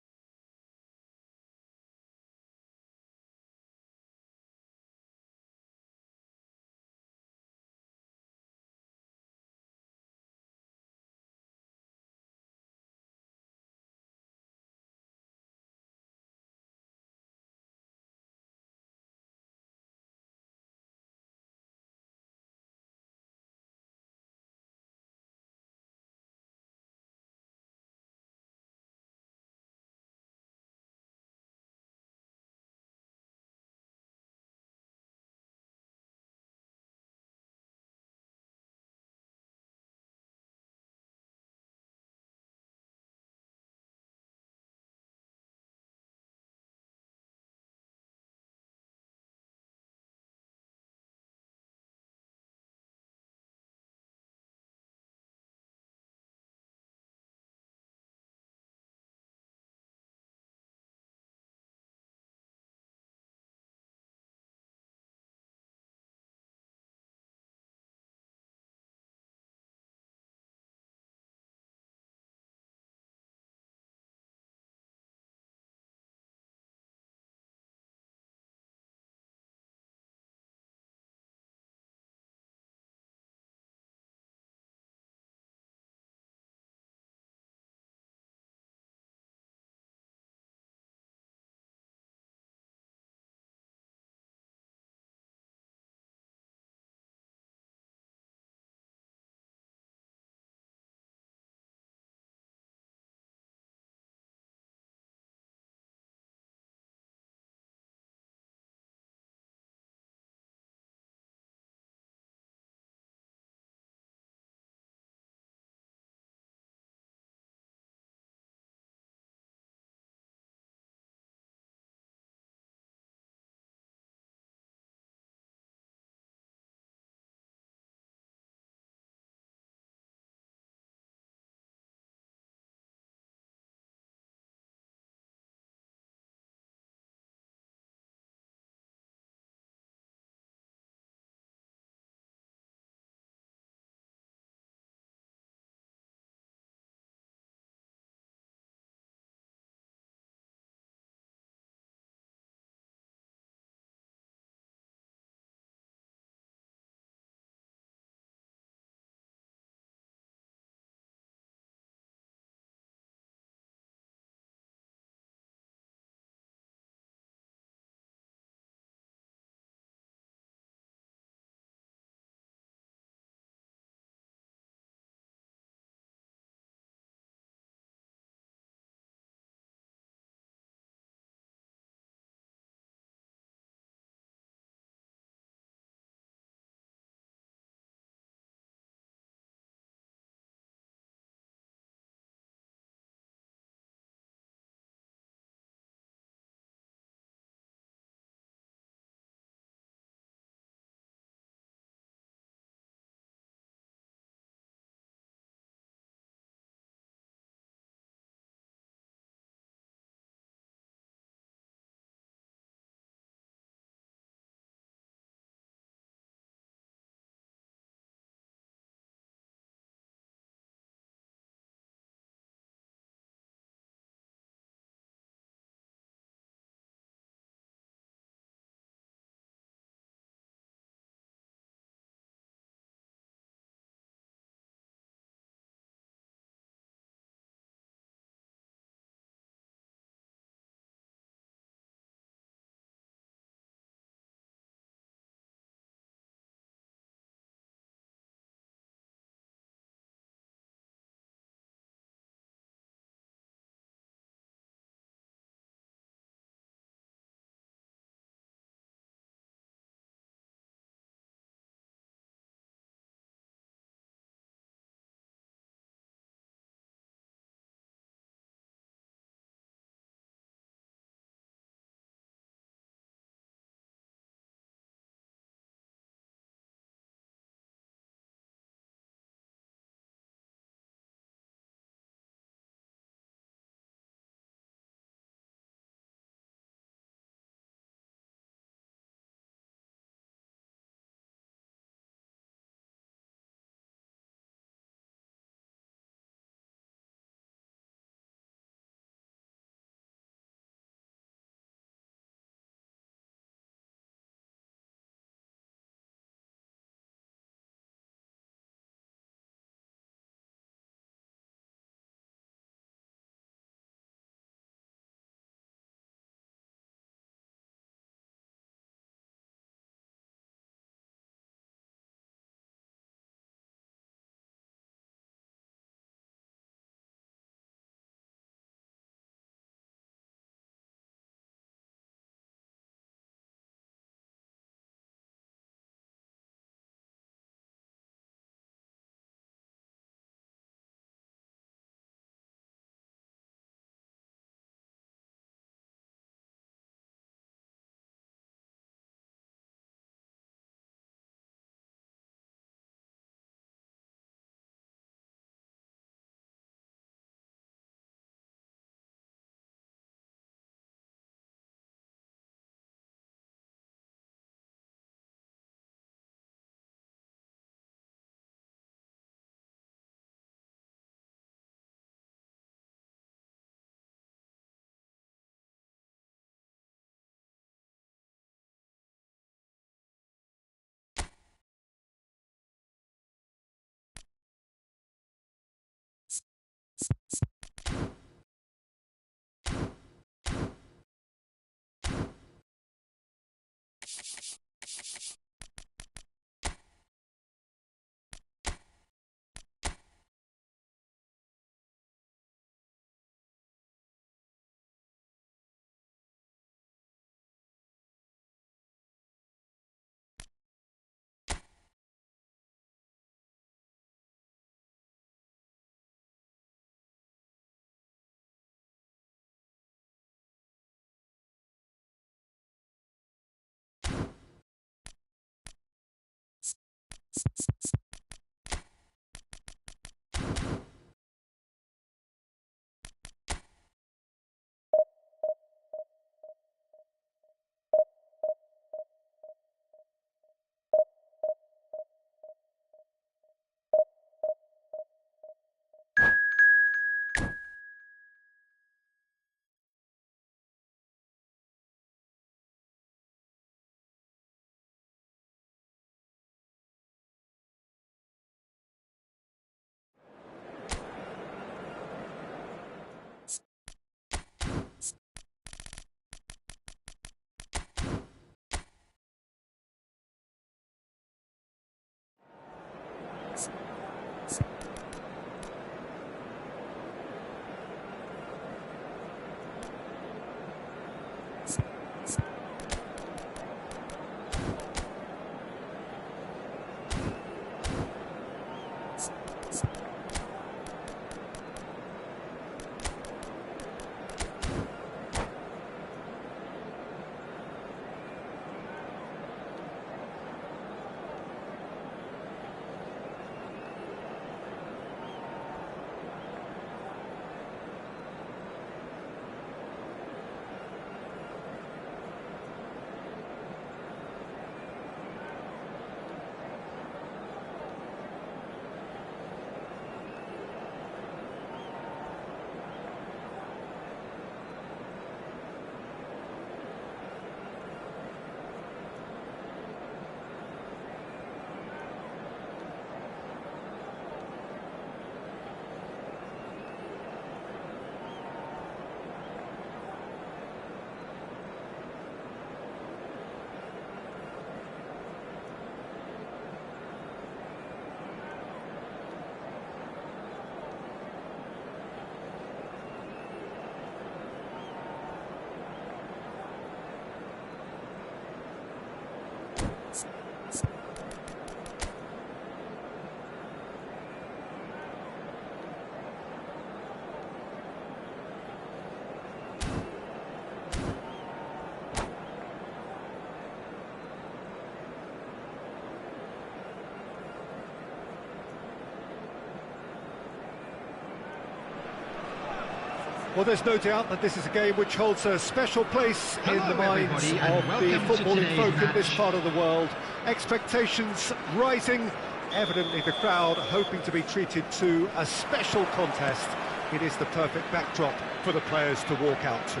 S1: Well, there's no doubt that this is a game which holds a special place in the minds of the footballing folk in this part of the world. Expectations rising, evidently the crowd hoping to be treated to a special contest. It is the perfect backdrop for the players to walk out to.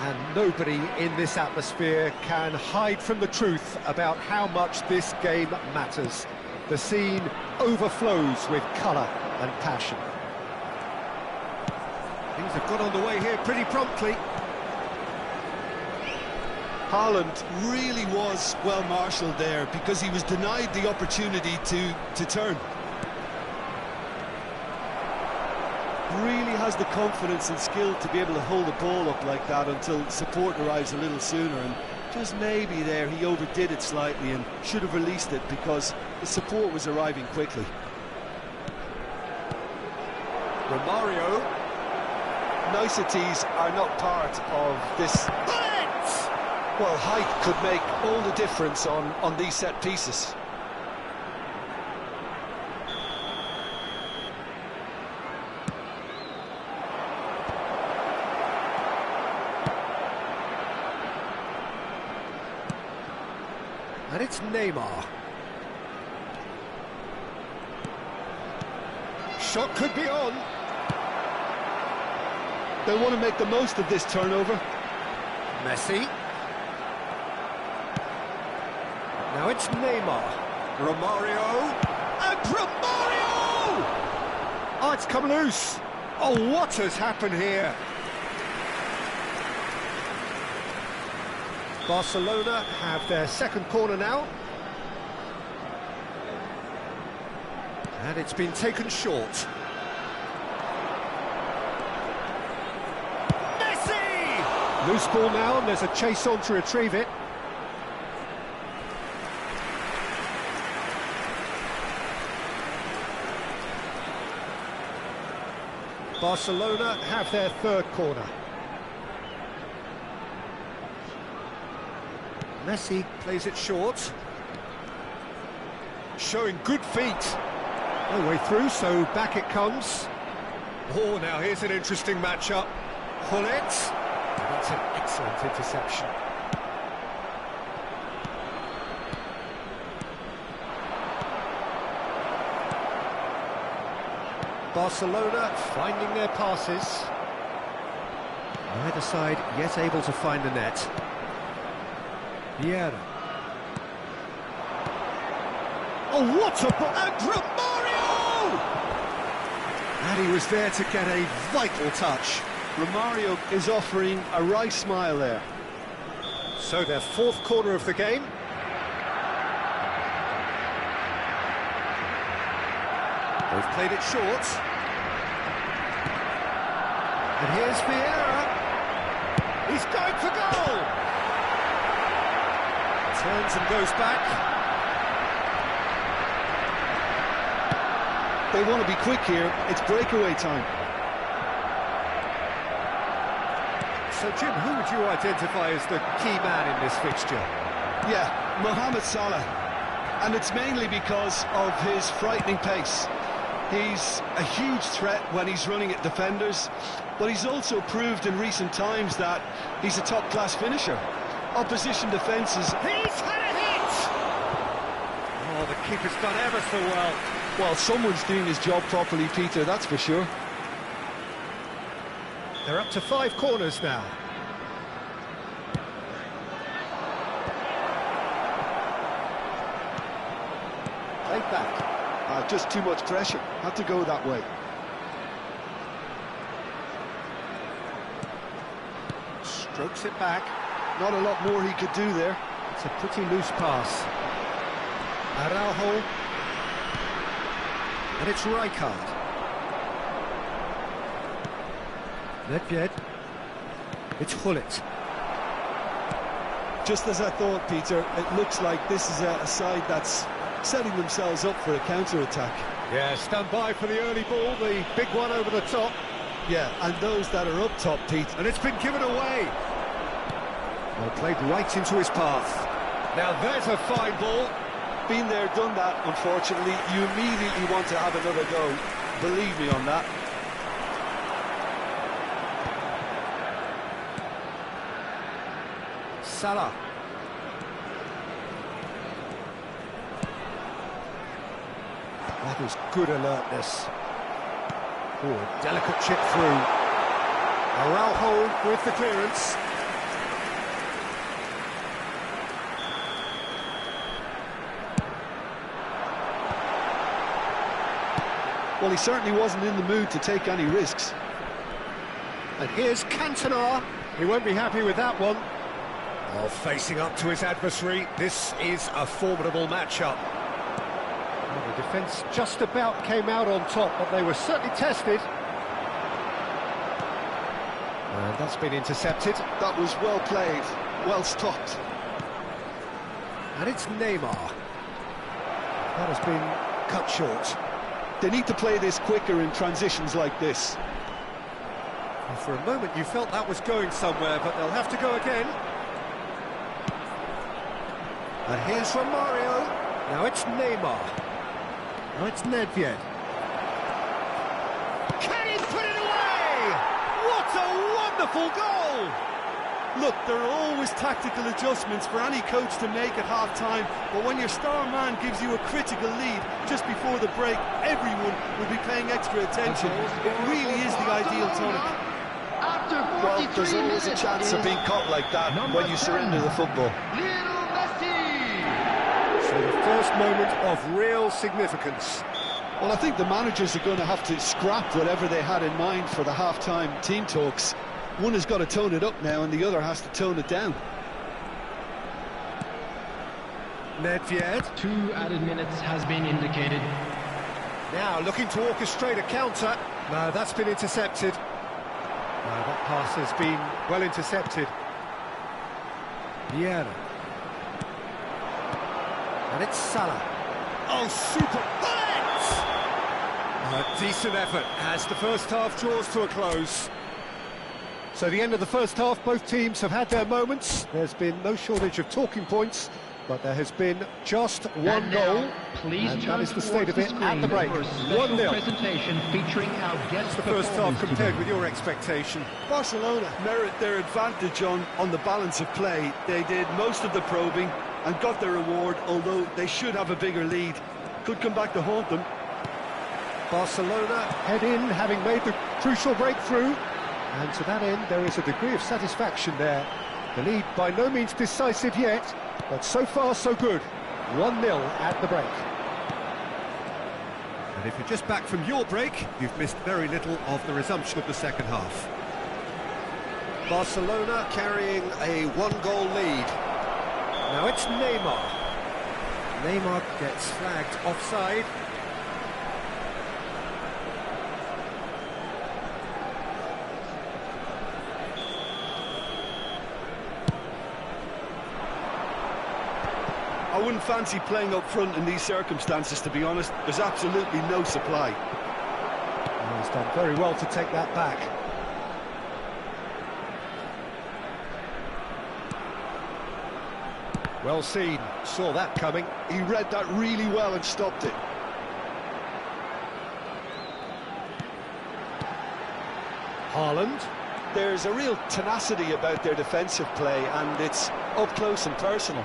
S1: And nobody in this atmosphere can hide from the truth about how much this game matters. The scene overflows with colour and passion. Things have got underway here pretty promptly.
S2: Haaland really was well marshalled there because he was denied the opportunity to turn. Really has the confidence and skill to be able to hold the ball up like that until support arrives a little sooner, and just maybe there he overdid it slightly and should have released it because the support was arriving quickly.
S1: Romario.
S2: Niceties are not part of this. Well, height could make all the difference on these set pieces.
S1: And it's Neymar. Shot could be on.
S2: They want to make the most of this turnover.
S1: Messi. Now it's Neymar. Romario. And Romario! Oh, it's come loose. Oh, what has happened here? Barcelona have their second corner now. And it's been taken short. Messi! Loose ball now, and there's a chase on to retrieve it. Barcelona have their third corner. Messi plays it short. showing good feet. No way through, so back it comes. Oh, now here's an interesting matchup. Hullet. That's an excellent interception. Barcelona finding their passes. Neither side yet able to find the net. Vieira. Oh, what a ball! And Romario! And he was there to get a vital touch.
S2: Romario is offering a wry smile there.
S1: So their fourth corner of the game. They've played it short. And here's Vieira. He's going for goal! Turns and goes back.
S2: They want to be quick here. It's breakaway time.
S1: So, Jim, who would you identify as the key man in this fixture?
S2: Yeah, Mohamed Salah. And it's mainly because of his frightening pace. He's a huge threat when he's running at defenders, but he's also proved in recent times that he's a top-class finisher. Opposition defences...
S1: He's had a hit! Oh, the keeper's done ever so well.
S2: Well, someone's doing his job properly, Peter, that's for sure.
S1: They're up to 5 corners now. Played back.
S2: Just too much pressure. Had to go that way.
S1: Strokes it back.
S2: Not a lot more he could do there.
S1: It's a pretty loose pass. Araujo. And it's Rijkaard. Nedved. It's Hullet.
S2: Just as I thought, Peter, it looks like this is a side that's setting themselves up for a counter-attack.
S1: Yeah, stand by for the early ball, the big one over the top.
S2: Yeah, and those that are up top, Pete.
S1: And it's been given away. Well, played right into his path. Now there's a fine ball.
S2: Been there, done that, unfortunately. You immediately want to have another go. Believe me on that.
S1: Salah. That is good alertness. Oh, delicate chip through. Araujo with the clearance.
S2: Well, he certainly wasn't in the mood to take any risks.
S1: And here's Cantona. He won't be happy with that one. Oh, facing up to his adversary. This is a formidable matchup. Well, the defence just about came out on top, but they were certainly tested. And that's been intercepted.
S2: That was well played, well stopped.
S1: And it's Neymar. That has been cut short.
S2: They need to play this quicker in transitions like this.
S1: Well, for a moment you felt that was going somewhere, but they'll have to go again. And here's Romario. Now it's Neymar. Now it's Nedved. Can he put it away? What a wonderful goal!
S2: Look, there are always tactical adjustments for any coach to make at half-time, but when your star man gives you a critical lead just before the break, everyone will be paying extra attention. It really is the ideal tonic. Well, there's always a chance of being caught like that when you surrender the football.
S1: So the first moment of real significance.
S2: Well, I think the managers are going to have to scrap whatever they had in mind for the half-time team talks. One has got to tone it up now and the other has to tone it down.
S1: Nedved.
S5: 2 added minutes has been indicated.
S1: Now looking to orchestrate a counter. No, that's been intercepted. No, that pass has been well intercepted. Vieira. And it's Salah. Oh, super! A decent effort as the first half draws to a close. So the end of the first half, both teams have had their moments. There's been no shortage of talking points, but there has been just one
S5: And
S1: goal,
S5: now, please
S1: and
S5: turn
S1: that is the state of it
S5: towards
S1: at the break.
S5: screen for a special
S1: 1-0.
S5: presentation featuring our guest
S1: The first half
S5: performers
S1: compared
S5: today.
S1: with your expectation.
S2: Barcelona merit their advantage on the balance of play. They did most of the probing and got their reward, although they should have a bigger lead. Could come back to haunt them.
S1: Barcelona head in, having made the crucial breakthrough, and to that end there is a degree of satisfaction there. The lead by no means decisive yet, but so far so good. 1-0 at the break. And if you're just back from your break, you've missed very little of the resumption of the second half. Barcelona carrying a one-goal lead. Now it's Neymar. Neymar gets flagged offside.
S2: I wouldn't fancy playing up front in these circumstances, to be honest. There's absolutely no supply.
S1: Well, he's done very well to take that back. Well seen, saw that coming.
S2: He read that really well and stopped it.
S1: Haaland.
S2: There's a real tenacity about their defensive play, and it's up close and personal.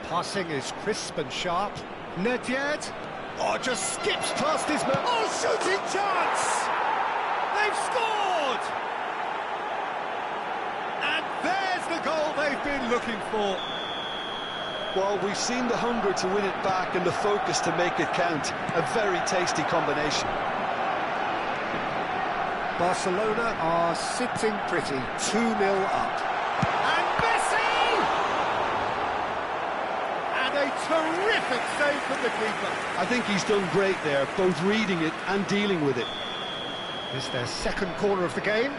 S1: Passing is crisp and sharp. Nedved. Oh, just skips past his man. Oh, shooting chance! They've scored! And there's the goal they've been looking for.
S2: Well, we've seen the hunger to win it back and the focus to make it count. A very tasty combination.
S1: Barcelona are sitting pretty, 2-0 up. And Messi! And a terrific save from the keeper.
S2: I think he's done great there, both reading it and dealing with it.
S1: It's their second corner of the game.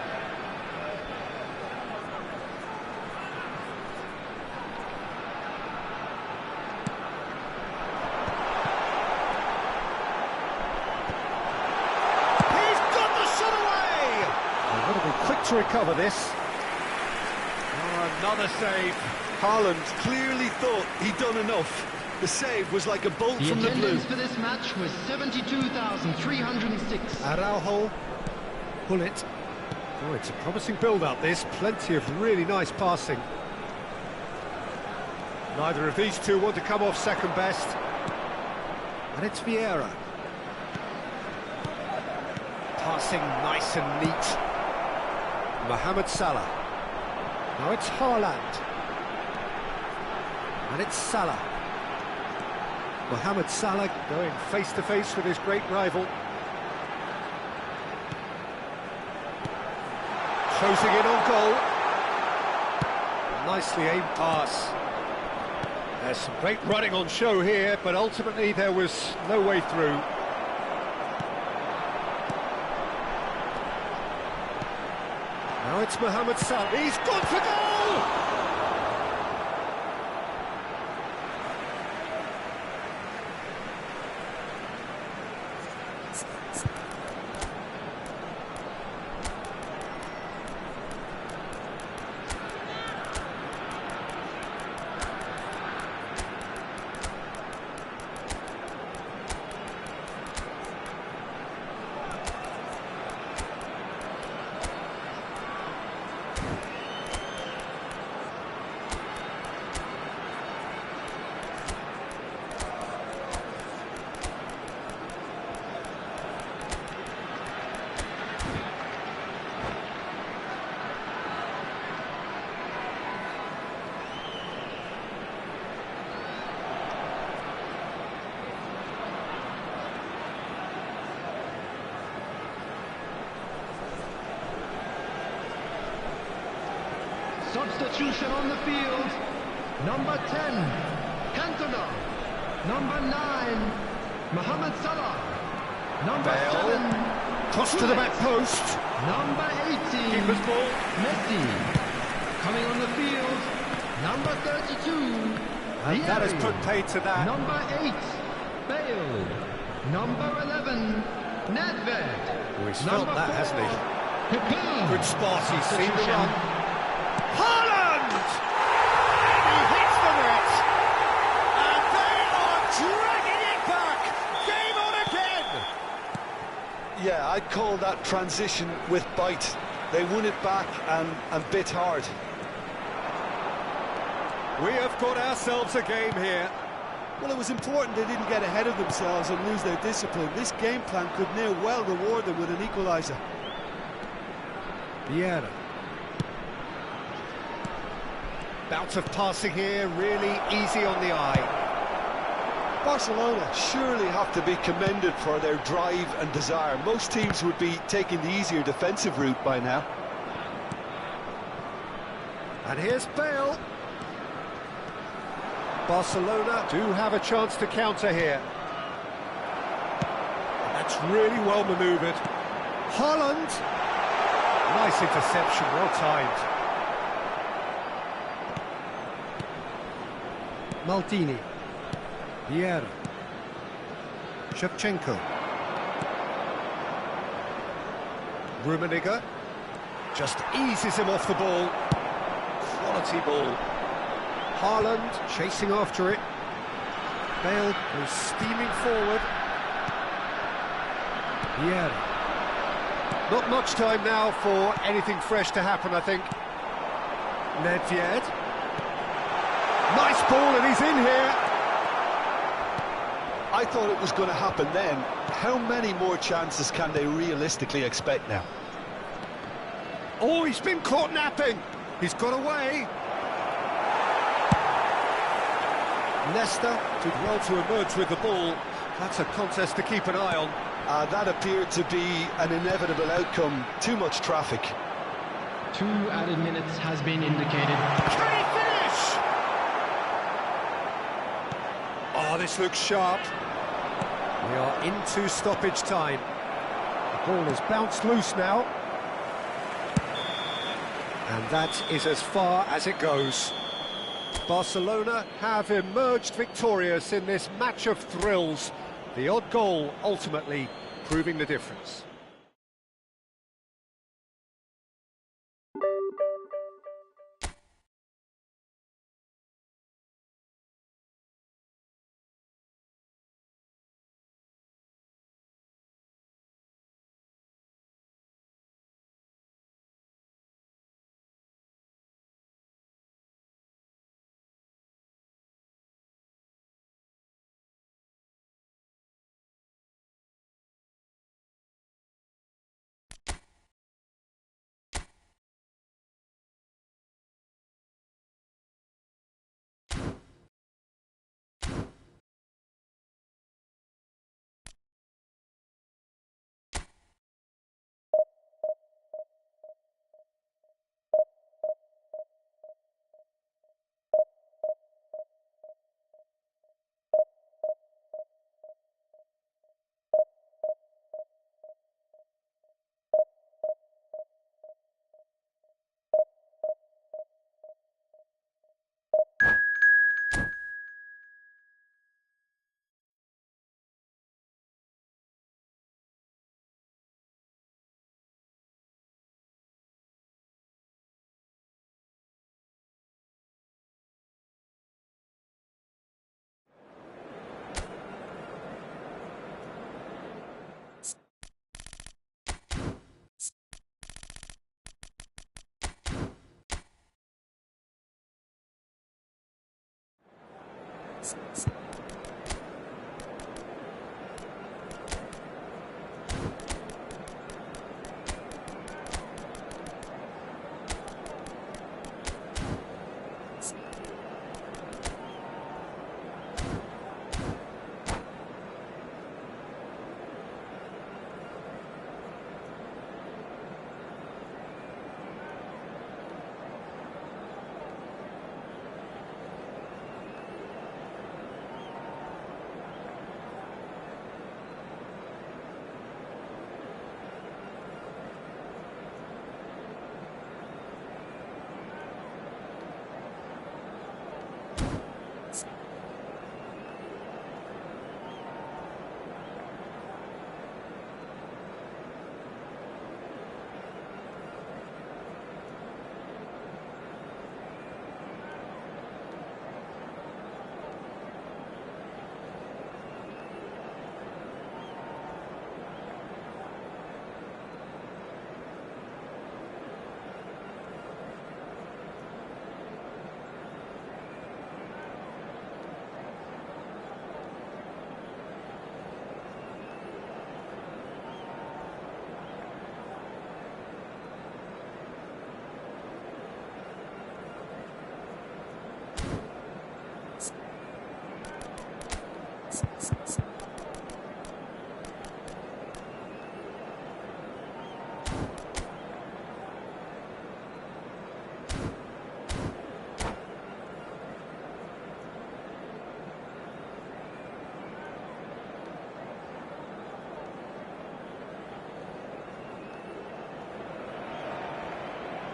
S1: Quick to recover this. Oh, another save.
S2: Haaland clearly thought he'd done enough. The save was like a bolt
S5: The
S2: from the blue.
S5: attendance for this match was 72,306.
S1: Araujo, pull it. Oh, it's a promising build-up, this. Plenty of really nice passing. Neither of these two want to come off second best. And it's Vieira. Passing nice and neat. Mohamed Salah. Now it's Haaland. And it's Salah. Mohamed Salah going face-to-face with his great rival. Closing in on goal. Nicely aimed pass. There's some great running on show here, but ultimately there was no way through. Now it's Mohamed Salah. He's gone for goal!
S5: Substitution on the field. Number 10, Cantona. Number 9, Mohamed Salah. Number
S1: Bale.
S5: 7,
S1: Cross to the back post.
S5: Number 18,
S1: Keeper's ball.
S5: Messi. Coming on the field, number 32,
S1: And that has
S5: Vieri.
S1: put paid to that.
S5: Number 8, Bale. Number 11, Nedved.
S1: Oh, he's felt
S5: Number
S1: that,
S5: 4,
S1: hasn't he?
S5: Pepe.
S1: Good spot, he's seen the
S5: Substitution.
S1: run. Haaland! And he hits the net!
S2: Yeah, I'd call that transition with bite. They won it back and bit hard.
S1: We have got ourselves a game here.
S4: Well, it was important they didn't get ahead of themselves and lose their discipline. This game plan could near well reward them with an equaliser.
S1: Vieira. Bout of passing here, really easy on the eye.
S2: Barcelona surely have to be commended for their drive and desire. Most teams would be taking the easier defensive route by now.
S1: And here's Bale. Barcelona do have a chance to counter here. That's really well manoeuvred. Haaland. Nice interception, well timed. Maldini. Vieira. Shevchenko. Rummenigge just eases him off the ball. Quality ball. Haaland chasing after it. Bale goes steaming forward. Vieira. Not much time now for anything fresh to happen, I think. Nedved. Nice ball, and he's in here.
S2: I thought it was going to happen then. How many more chances can they realistically expect now?
S1: Oh, he's been caught napping. He's got away. Leicester did well to emerge with the ball. That's a contest to keep an eye on.
S2: That appeared to be an inevitable outcome. Too much traffic.
S5: 2 added minutes has been indicated.
S1: Can he finish? Oh, this looks sharp. We are into stoppage time. The ball has bounced loose now. And that is as far as it goes. Barcelona have emerged victorious in this match of thrills. The odd goal ultimately proving the difference.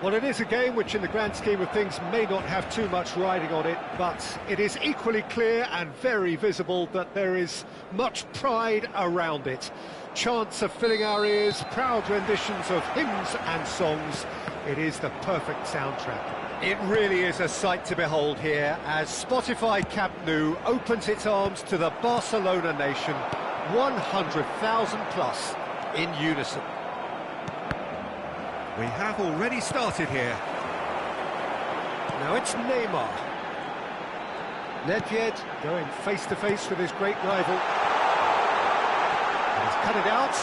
S1: Well, it is a game which in the grand scheme of things may not have too much riding on it, but it is equally clear and very visible that there is much pride around it. Chants are filling our ears, proud renditions of hymns and songs. It is the perfect soundtrack. It really is a sight to behold here as Spotify Camp Nou opens its arms to the Barcelona nation, 100,000 plus in unison. We have already started here. Now it's Neymar. Nedved going face-to-face with his great rival. And he's cut it out.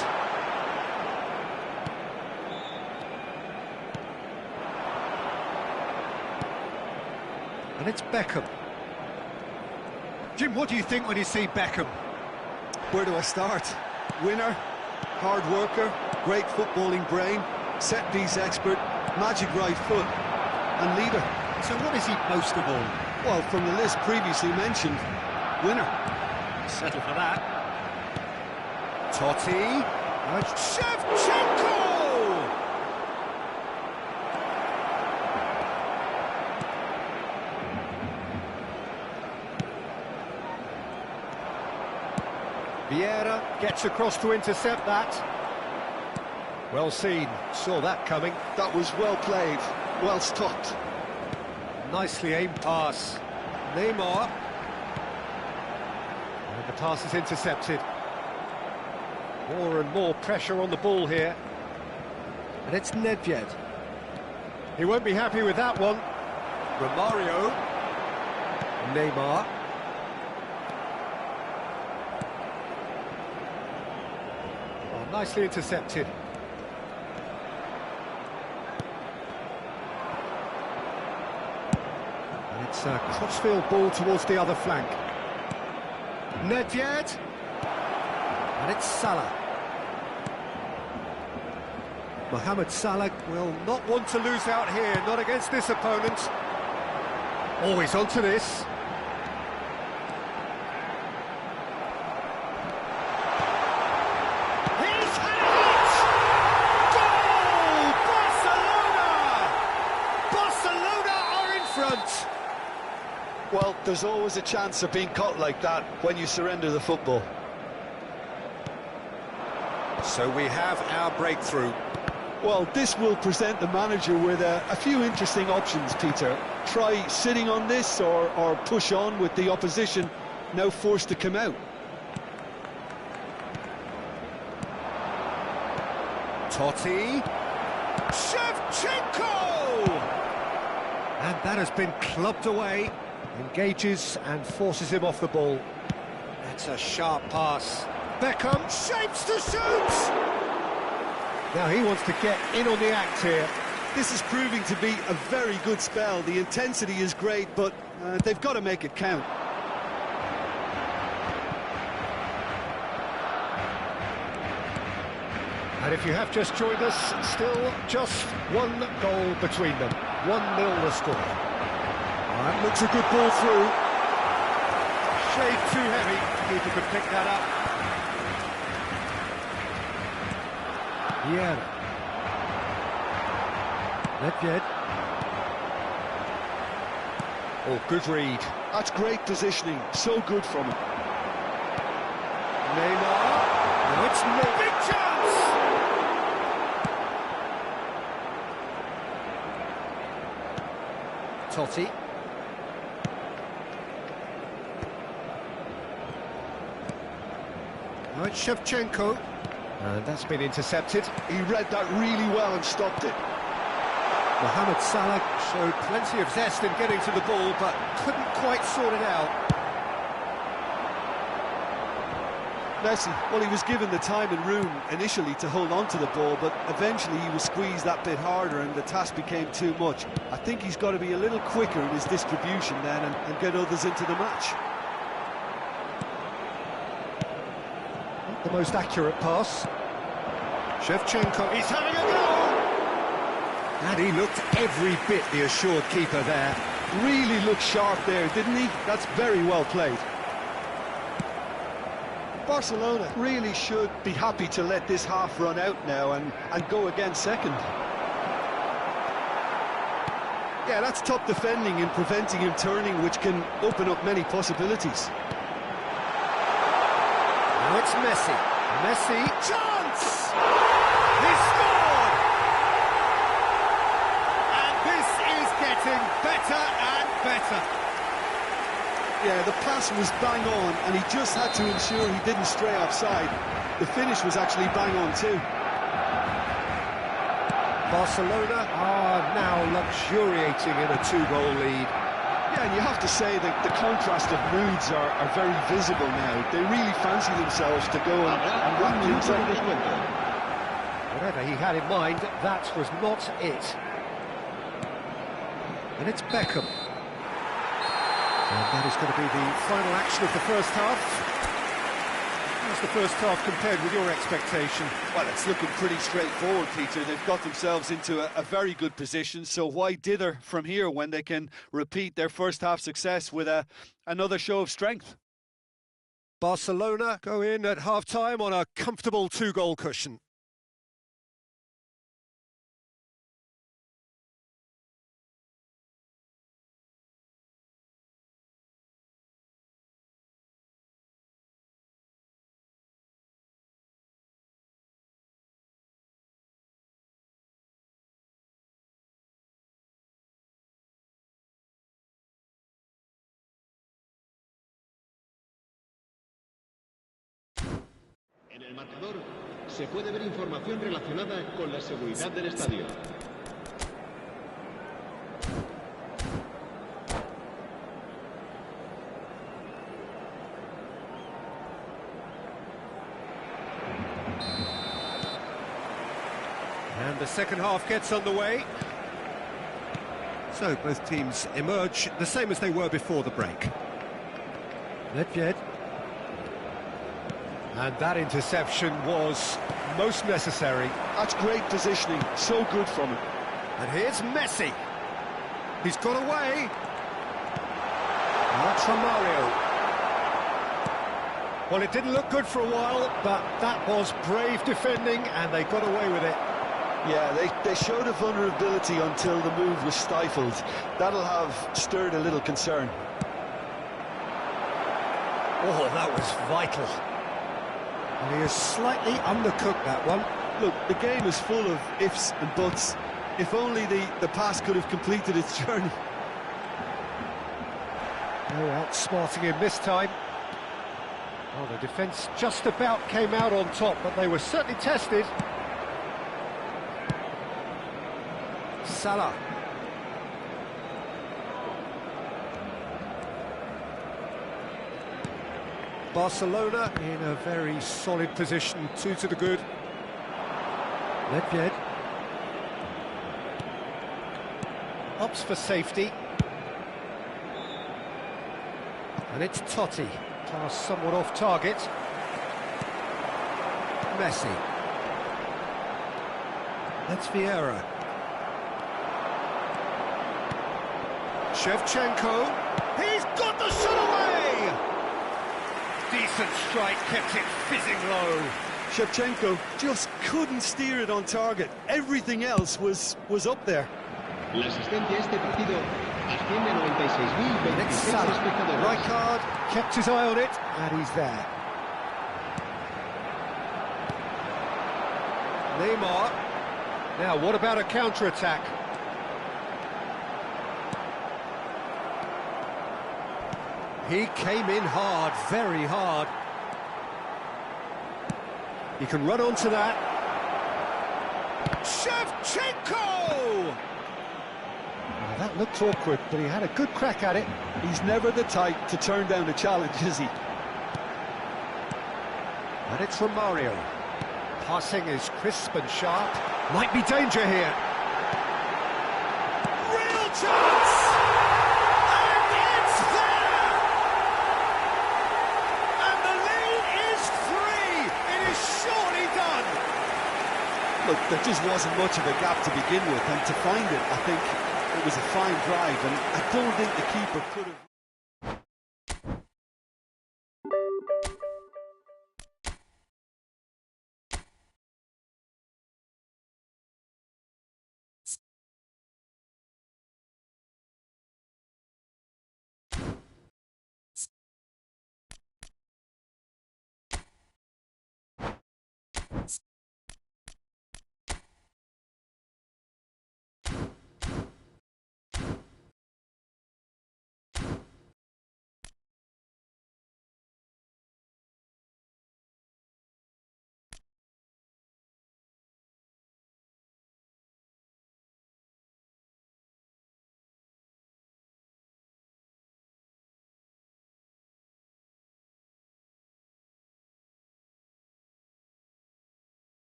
S1: And it's Beckham. Jim, what do you think when you see Beckham?
S4: Where do I start? Winner, hard worker, great footballing brain, set-piece expert, magic right foot, and leader.
S1: So what is he most of all?
S4: Well, from the list previously mentioned, winner.
S1: Settle for that. Totti. And Shevchenko! Vieira gets across to intercept that. Well seen, saw that coming.
S2: That was well played, well stopped.
S1: Nicely aimed pass. Neymar. And the pass is intercepted. More and more pressure on the ball here. And it's Nedved. He won't be happy with that one. Romario. Neymar. Oh, nicely intercepted. It's a crossfield ball towards the other flank. Nedved. And it's Salah. Mohamed Salah will not want to lose out here, not against this opponent. Always onto this. He's had it! Goal! Barcelona! Barcelona are in front.
S2: Well, there's always a chance of being caught like that when you surrender the football.
S1: So we have our breakthrough.
S4: Well, this will present the manager with a few interesting options, Peter. Try sitting on this or push on with the opposition now forced to come out.
S1: Totti. Shevchenko! And that has been clubbed away. Engages and forces him off the ball. That's a sharp pass. Beckham shapes to shoot! Now he wants to get in on the act here.
S4: This is proving to be a very good spell. The intensity is great, but they've got to make it count.
S1: And if you have just joined us, still just one goal between them. 1-0 the score. That looks a good ball through. Shade too heavy. Keeper could pick that up. Yeah. Nedved. Oh, good read.
S2: That's great positioning, so good from him.
S1: Neymar. Now it's no big chance. Totti. Now it's Shevchenko. And that's been intercepted.
S2: He read that really well and stopped it.
S1: Mohamed Salah showed plenty of zest in getting to the ball, but couldn't quite sort it out.
S4: Messi, well, he was given the time and room initially to hold on to the ball, but eventually he was squeezed that bit harder and the task became too much. I think he's got to be a little quicker in his distribution then and get others into the match.
S1: The most accurate pass. Shevchenko, he's having a go! And he looked every bit the assured keeper there.
S4: Really looked sharp there, didn't he? That's very well played. Barcelona really should be happy to let this half run out now and go again second.
S2: Yeah, that's top defending and preventing him turning, which can open up many possibilities.
S1: Now it's Messi. Messi, chance! He scored! And this is getting better and better.
S2: Yeah, the pass was bang on, and he just had to ensure he didn't stray offside. The finish was actually bang on too.
S1: Barcelona are now luxuriating in a 2-goal lead.
S2: Yeah, and you have to say that the contrast of moods are very visible now. They really fancy themselves to go and rock things up.
S1: Whatever he had in mind, that was not it. And it's Beckham. And that is going to be the final action of the first half. How's the first half compared with your expectation?
S2: Well, it's looking pretty straightforward, Peter. They've got themselves into a very good position, so why dither from here when they can repeat their first half success with another show of strength?
S1: Barcelona go in at half-time on a comfortable 2-goal cushion.
S3: En el marcador se puede ver información relacionada con la seguridad del estadio.
S1: And the second half gets underway. So both teams emerge the same as they were before the break. Nedved. And that interception was most necessary.
S2: That's great positioning, so good from him.
S1: And here's Messi. He's got away. That's Romario. Well, it didn't look good for a while, but that was brave defending, and they got away with it.
S2: Yeah, they showed a vulnerability until the move was stifled. That'll have stirred a little concern.
S1: Oh, that was vital. And he has slightly undercooked that one.
S2: Look, the game is full of ifs and buts. If only the pass could have completed its journey.
S1: No outsmarting him this time. Oh, the defence just about came out on top, but they were certainly tested. Salah. Barcelona in a very solid position, 2 to the good. Nedved. Opts for safety. And it's Totti. Pass somewhat off target. Messi. That's Vieira. Shevchenko. He's got the shot away! Decent strike, kept it fizzing low.
S2: Shevchenko just couldn't steer it on target. Everything else was up there.
S3: La asistencia a este partido asciende a 96.026 espectadores.
S1: Rijkaard kept his eye on it, and he's there. Neymar. Now, what about a counter-attack? He came in hard, very hard. He can run onto that. Shevchenko! Well, that looked awkward, but he had a good crack at it.
S2: He's never the type to turn down a challenge, is he?
S1: And it's Romario. Passing is crisp and sharp. Might be danger here. Real chance! And it's there! And the lead is 3! It is surely done!
S2: Look, there just wasn't much of a gap to begin with, and to find it, I think it was a fine drive, and I don't think the keeper could have...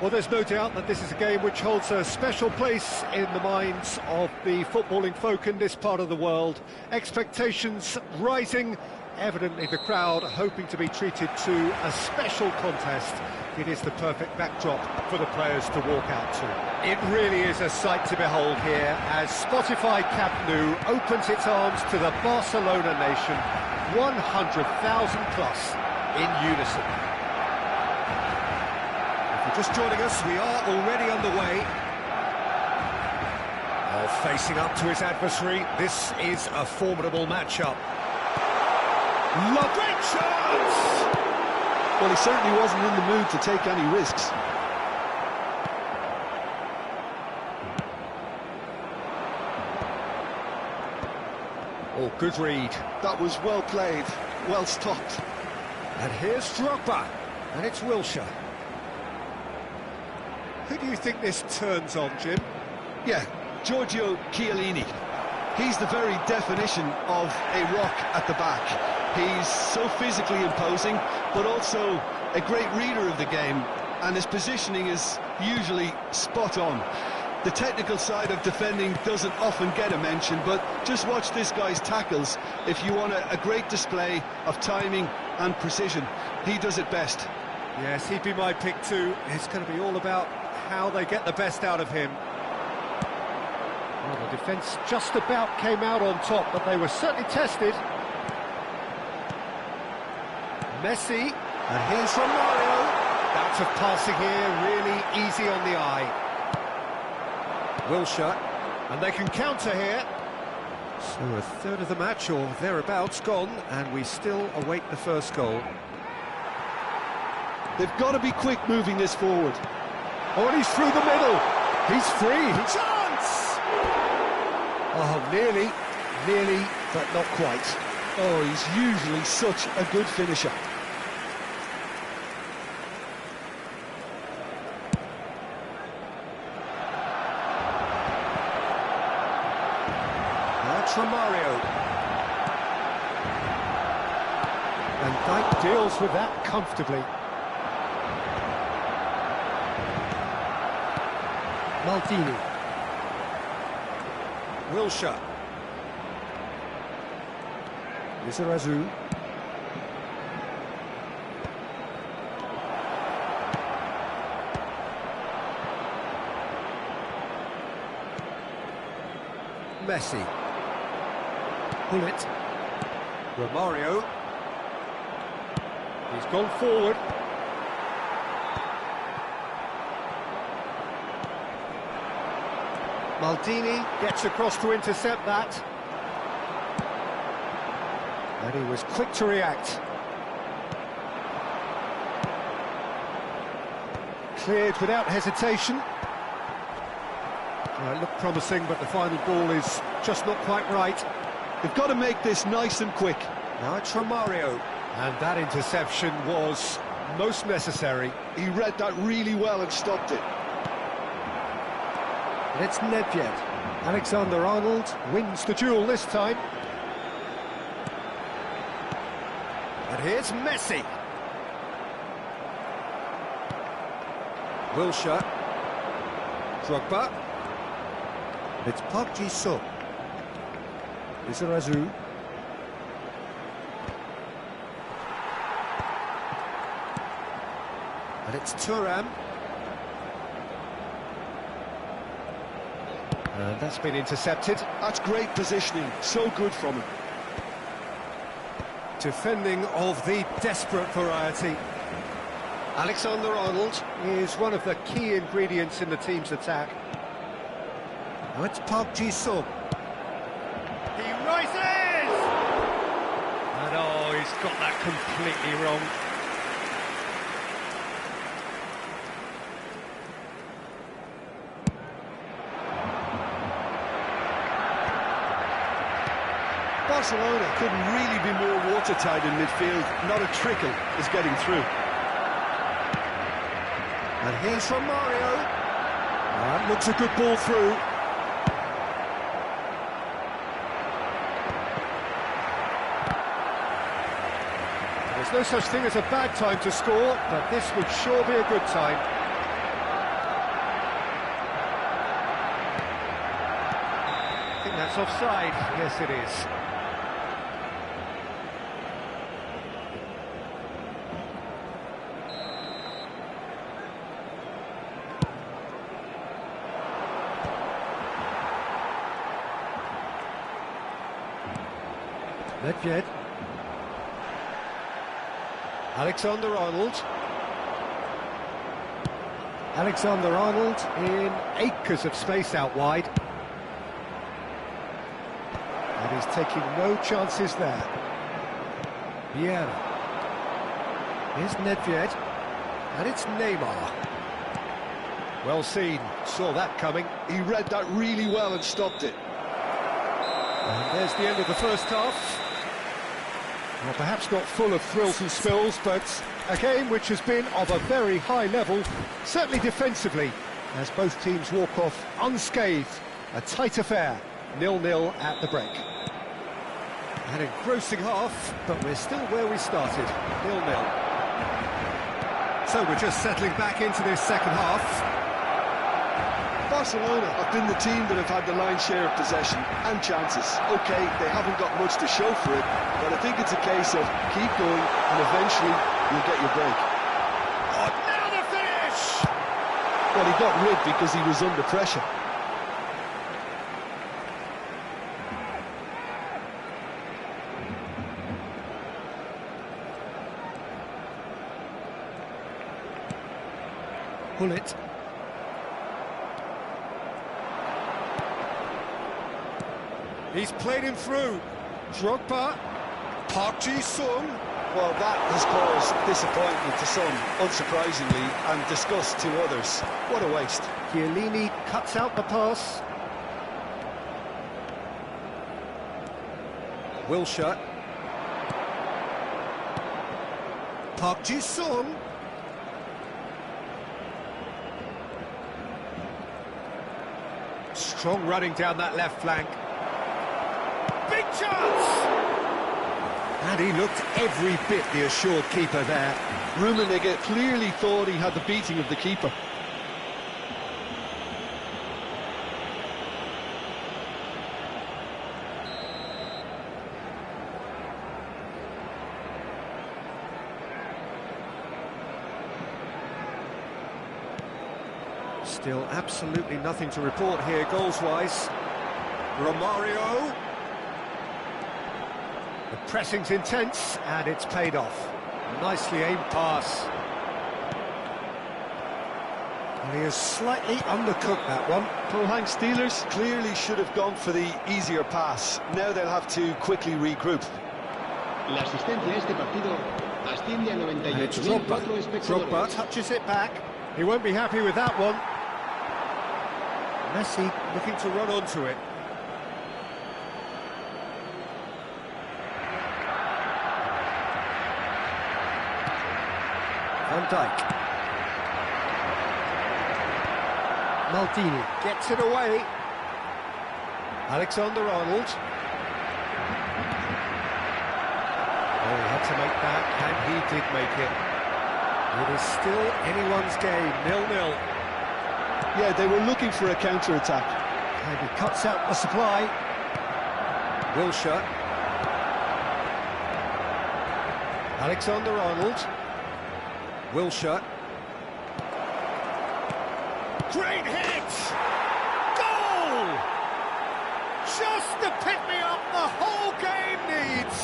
S1: Well, there's no doubt that this is a game which holds a special place in the minds of the footballing folk in this part of the world. Expectations rising evidently the crowd hoping to be treated to a special contest. It is the perfect backdrop for the players to walk out to. It really is a sight to behold here as Spotify Camp Nou opens its arms to the Barcelona nation, 100,000 plus in unison. If you're just joining us, we are already underway. Facing up to his adversary, this is a formidable matchup. Great chance!
S2: Well, he certainly wasn't in the mood to take any risks.
S1: Oh, good read.
S2: That was well played, well stopped.
S1: And here's Drogba, and it's Wilshere. Who do you think this turns on, Jim?
S2: Yeah, Giorgio Chiellini. He's the very definition of a rock at the back. He's so physically imposing, but also a great reader of the game, and his positioning is usually spot on. The technical side of defending doesn't often get a mention, but just watch this guy's tackles if you want a great display of timing and precision. He does it best.
S1: Yes, he'd be my pick too. It's going to be all about how they get the best out of him. Well, the defence just about came out on top, but they were certainly tested. Messi, and here's Romario. Bouts of passing here, really easy on the eye. Wilshere, and they can counter here. So a third of the match, or thereabouts, gone, and we still await the first goal.
S2: They've got to be quick moving this forward.
S1: Oh, and he's through the middle. He's free. Chance! Oh, nearly, but not quite.
S2: Oh, he's usually such a good finisher.
S1: That's Romario. And Dijk deals with that comfortably. Maldini. Wilshere. Lizarazu. Messi. Pull it. Romario. He's gone forward. Maldini gets across to intercept that. And he was quick to react. Cleared without hesitation. Well, it looked promising, but the final ball is just not quite right.
S2: They've got to make this nice and quick.
S1: Now it's Romario. And that interception was most necessary.
S2: He read that really well and stopped it.
S1: And it's Nedved. Alexander-Arnold wins the duel this time. And here's Messi. Wilshere. Drogba. It's Park Ji-sung. Lizarazu. And it's Thuram. And that's been intercepted.
S2: That's great positioning, so good from him.
S1: Defending of the desperate variety. Alexander-Arnold is one of the key ingredients in the team's attack. Now it's Park Ji-sung. He rises! And oh, he's got that completely wrong.
S2: Barcelona couldn't really be more watertight in midfield. Not a trickle is getting through.
S1: And here's Romario. That looks a good ball through. There's no such thing as a bad time to score, but this would sure be a good time. I think that's offside. Yes, it is. Nedved. Alexander-Arnold. Alexander-Arnold in acres of space out wide. And he's taking no chances there. Vieira. Here's Nedved. And it's Neymar. Well seen, saw that coming.
S2: He read that really well and stopped it.
S1: And there's the end of the first half. Well, perhaps not full of thrills and spills, but a game which has been of a very high level, certainly defensively, as both teams walk off unscathed. A tight affair, 0-0 at the break. An engrossing half, but we're still where we started, 0-0. So we're just settling back into this second half.
S2: Barcelona have been the team that have had the lion's share of possession and chances. OK, they haven't got much to show for it, but I think it's a case of keep going and eventually you'll get your break.
S1: Oh, now the finish!
S2: Well, he got rid because he was under pressure.
S1: Pull it. He's played him through. Drogba. Park Ji-sung.
S2: Well, that has caused disappointment to some, unsurprisingly, and disgust to others. What a waste.
S1: Chiellini cuts out the pass. Wilshere. Park Ji-sung. Strong running down that left flank. Big chance! And he looked every bit the assured keeper there.
S2: Rummenigge clearly thought he had the beating of the keeper.
S1: Still absolutely nothing to report here goals-wise. Romario. The pressing's intense, and it's paid off. Nicely aimed pass. And he has slightly undercooked that one.
S2: Pohang Steelers clearly should have gone for the easier pass. Now they'll have to quickly regroup.
S3: La asistencia a este partido asciende a
S1: And it's
S3: 98.004
S1: Drogba.
S3: espectadores.
S1: Drogba touches it back. He won't be happy with that one. Messi looking to run onto it. Van Dijk. Maldini gets it away. Alexander-Arnold. Oh, he had to make that, and he did make it. It is still anyone's game, 0-0.
S2: Yeah, they were looking for a counter-attack.
S1: And he cuts out the supply. Wilshere. Alexander-Arnold. Wilshere. Great hit! Goal! Just the pick-me-up the whole game needs!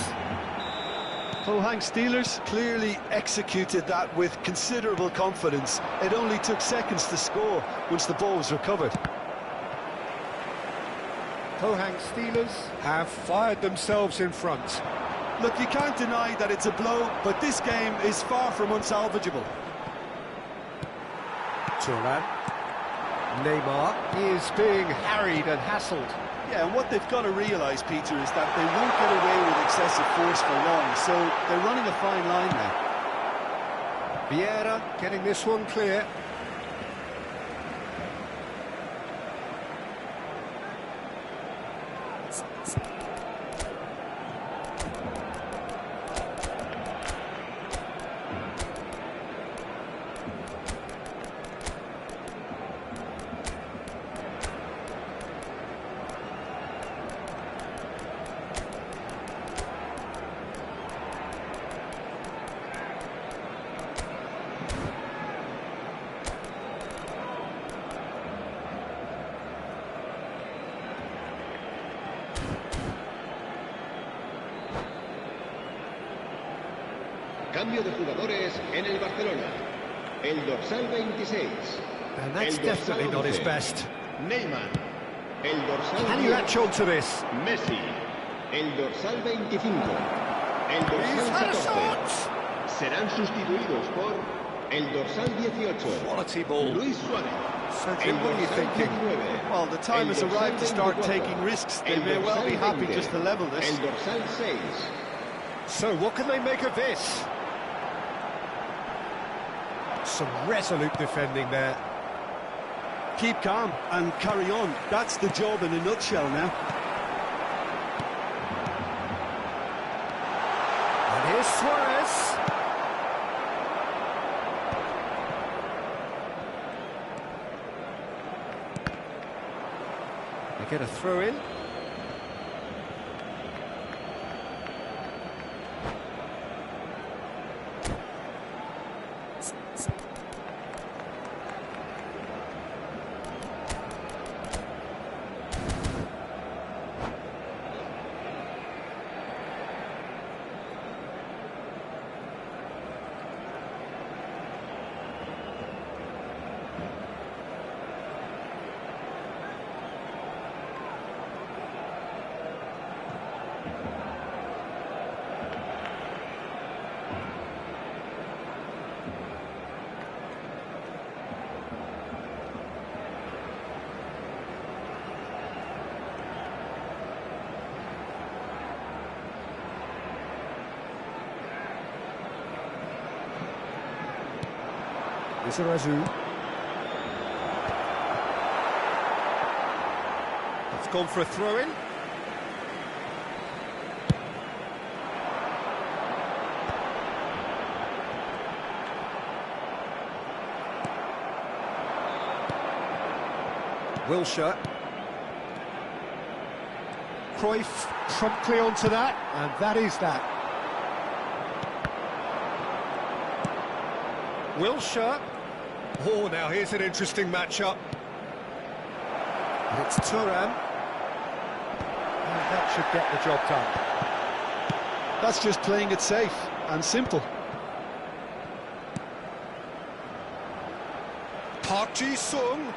S2: Pohang Steelers clearly executed that with considerable confidence. It only took seconds to score once the ball was recovered.
S1: Pohang Steelers have fired themselves in front.
S2: Look, you can't deny that it's a blow, but this game is far from unsalvageable.
S1: Thuram. Neymar is being harried and hassled.
S2: Yeah, and what they've got to realise, Peter, is that they won't get away with excessive force for long, so they're running a fine line now.
S1: Vieira getting this one clear.
S3: Cambio de jugadores en el Barcelona. El dorsal 26.
S1: And that's
S3: El dorsal
S1: definitely not his
S3: 11.
S1: best.
S3: Neymar. El dorsal
S1: Can he
S3: 10.
S1: latch on to this?
S3: Messi. El dorsal 25. El
S1: He's
S3: dorsal
S1: had a
S3: 14.
S1: shot!
S3: Serán sustituidos por el dorsal 18.
S1: Quality ball.
S3: Luis Suárez.
S1: So,
S3: El
S1: Jim, what are you
S3: dorsal
S1: thinking?
S3: 19.
S2: Well, the time
S3: El
S2: has
S3: dorsal
S2: arrived to start
S3: 24.
S2: taking risks. They
S3: El
S2: may well
S3: dorsal
S2: be happy
S3: 20.
S2: just to level this.
S3: El dorsal 6.
S1: So, what can they make of this? Some resolute defending there.
S2: Keep calm and carry on. That's the job in a nutshell now.
S1: And here's Suarez. They get a throw in. Izarazu. It's gone for a throw-in. Wilshere. Cruyff promptly onto that, and that is that. Wilshere. Oh, now here's an interesting matchup. And it's Thuram. And that should get the job done.
S2: That's just playing it safe and simple.
S1: Park Ji-sung.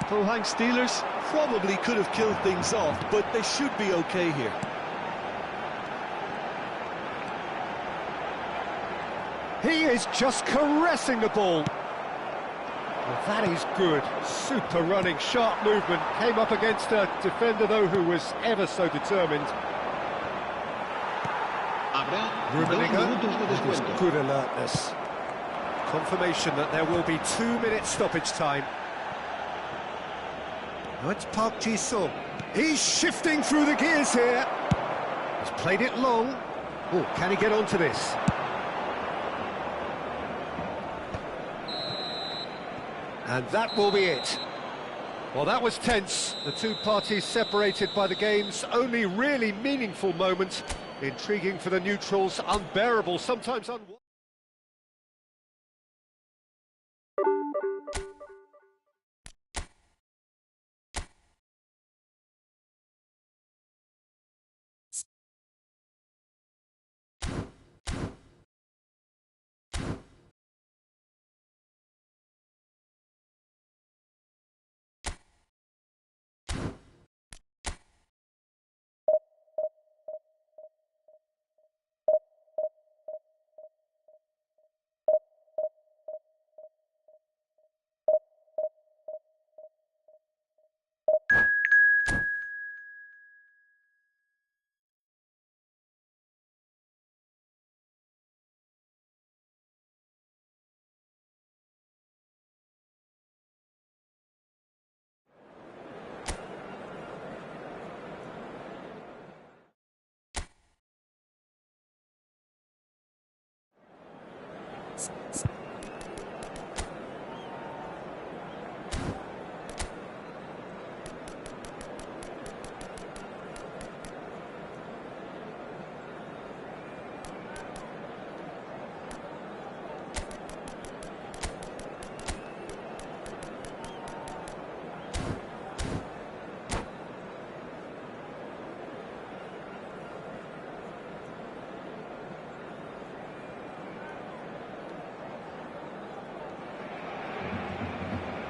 S2: Pohang Steelers probably could have killed things off, but they should be okay here.
S1: He is just caressing the ball. Well, that is good. Super running, sharp movement. Came up against a defender, though, who was ever so determined.
S3: Habrá 2
S1: Rummenigge.
S3: minutos de
S1: That is
S3: descuento.
S1: good alertness. Confirmation that there will be 2-minute stoppage time. Now it's Park Ji-sung. He's shifting through the gears here. He's played it long. Oh, can he get onto this? And that will be it. Well, that was tense. The two parties separated by the game's only really meaningful moment. Intriguing for the neutrals, unbearable, sometimes unwatchable.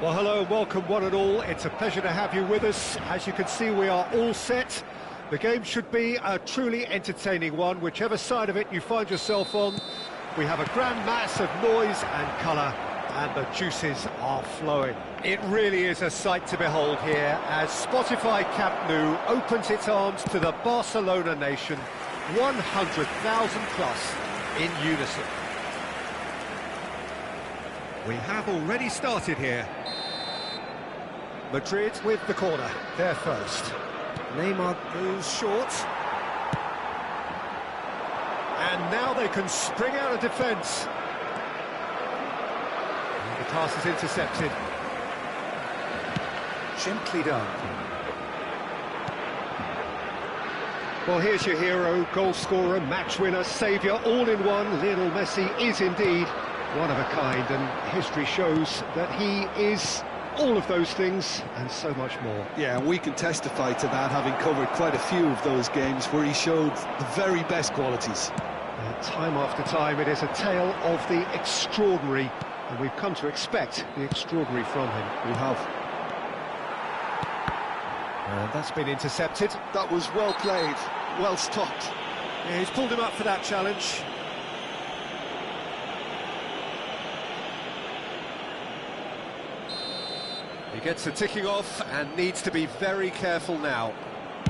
S1: Well, hello and welcome one and all. It's a pleasure to have you with us. As you can see, we are all set. The game should be a truly entertaining one, whichever side of it you find yourself on. We have a grand mass of noise and colour, and the juices are flowing. It really is a sight to behold here as Spotify Camp Nou opens its arms to the Barcelona nation, 100,000 plus in unison. We have already started here. Madrid with the corner, there first. Neymar goes short. And now they can spring out of defence. The pass is intercepted. Gently done. Well, here's your hero, goal scorer, match winner, saviour, all in one. Lionel Messi is indeed one of a kind, and history shows that he is all of those things and so much more.
S2: Yeah, and we can testify to that, having covered quite a few of those games where he showed the very best qualities.
S1: Time after time, it is a tale of the extraordinary, and we've come to expect the extraordinary from him.
S2: We have.
S1: And that's been intercepted.
S2: That was well played, well stopped.
S1: Yeah, he's pulled him up for that challenge. He gets the ticking off and needs to be very careful now.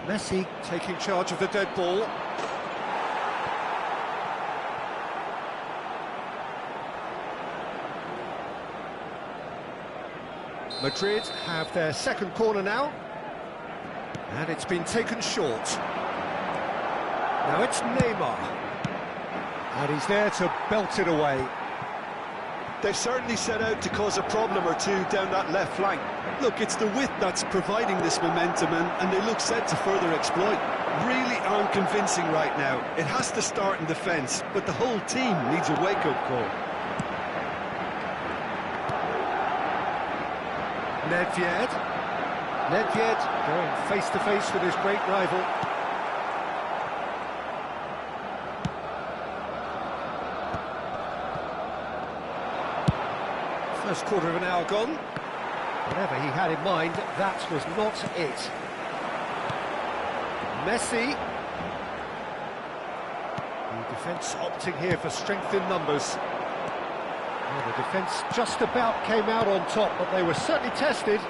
S1: Messi taking charge of the dead ball. Madrid have their second corner now. And it's been taken short. Now it's Neymar. And he's there to belt it away.
S2: They've certainly set out to cause a problem or two down that left flank. Look, it's the width that's providing this momentum, and they look set to further exploit. Really aren't convincing right now. It has to start in defence, but the whole team needs a wake-up call.
S1: Nedved going face-to-face with his great rival. First quarter of an hour gone. Whatever he had in mind, that was not it. Messi. The defence opting here for strength in numbers. Well, the defence just about came out on top, but they were certainly tested.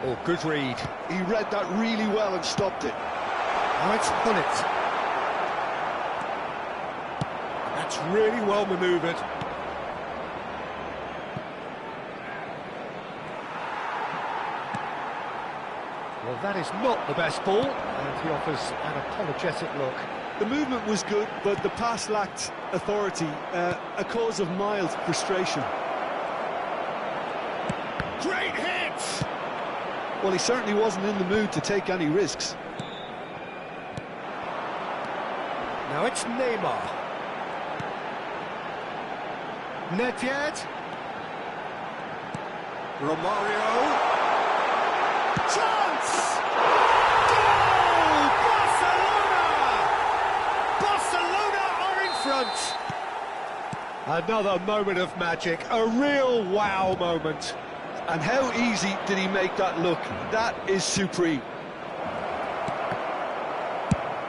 S1: Oh, good read.
S2: He read that really well and stopped it.
S1: Now it's Hullet. That's really well manoeuvred. Well, that is not the best ball, and he offers an apologetic look.
S2: The movement was good, but the pass lacked authority, a cause of mild frustration.
S1: Great hit!
S2: Well, he certainly wasn't in the mood to take any risks.
S1: Now it's Neymar. Nedved. Romario. Chance! Goal! Barcelona! Barcelona are in front. Another moment of magic, a real wow moment.
S2: And how easy did he make that look? That is supreme.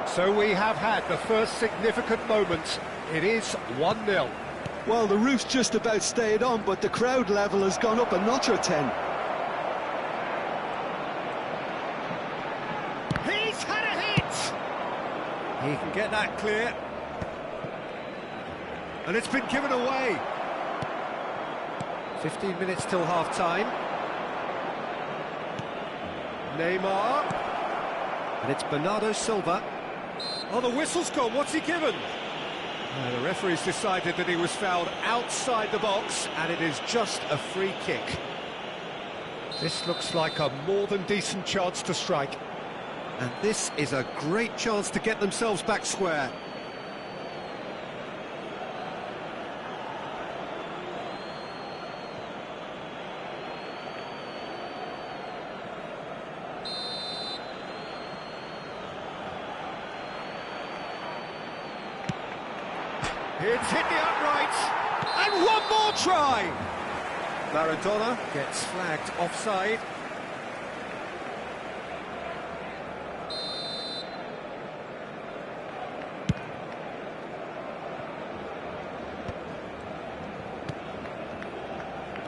S1: So we have had the first significant moment. It is 1-0.
S2: Well, the roof's just about stayed on, but the crowd level has gone up a notch or 10.
S1: He's had a hit! He can get that clear. And it's been given away. 15 minutes till half-time. Neymar. And it's Bernardo Silva. Oh, the whistle's gone. What's he given? The referee's decided that he was fouled outside the box, and it is just a free kick. This looks like a more than decent chance to strike. And this is a great chance to get themselves back square. It's hit the upright, and one more try! Maradona gets flagged offside.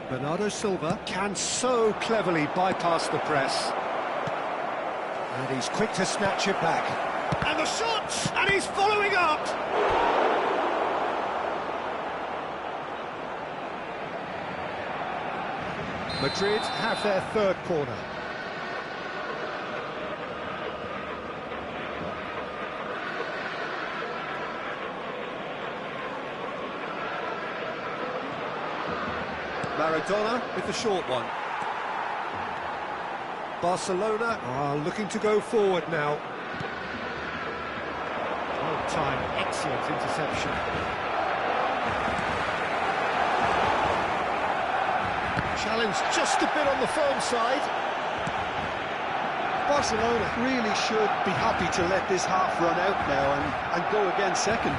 S1: Bernardo Silva can so cleverly bypass the press. And he's quick to snatch it back. And the shot! And he's following up! Madrid have their third corner. Maradona with the short one. Barcelona are looking to go forward now. Well timed, excellent interception. Challenge just a bit on the firm side.
S2: Barcelona really should be happy to let this half run out now and go again second.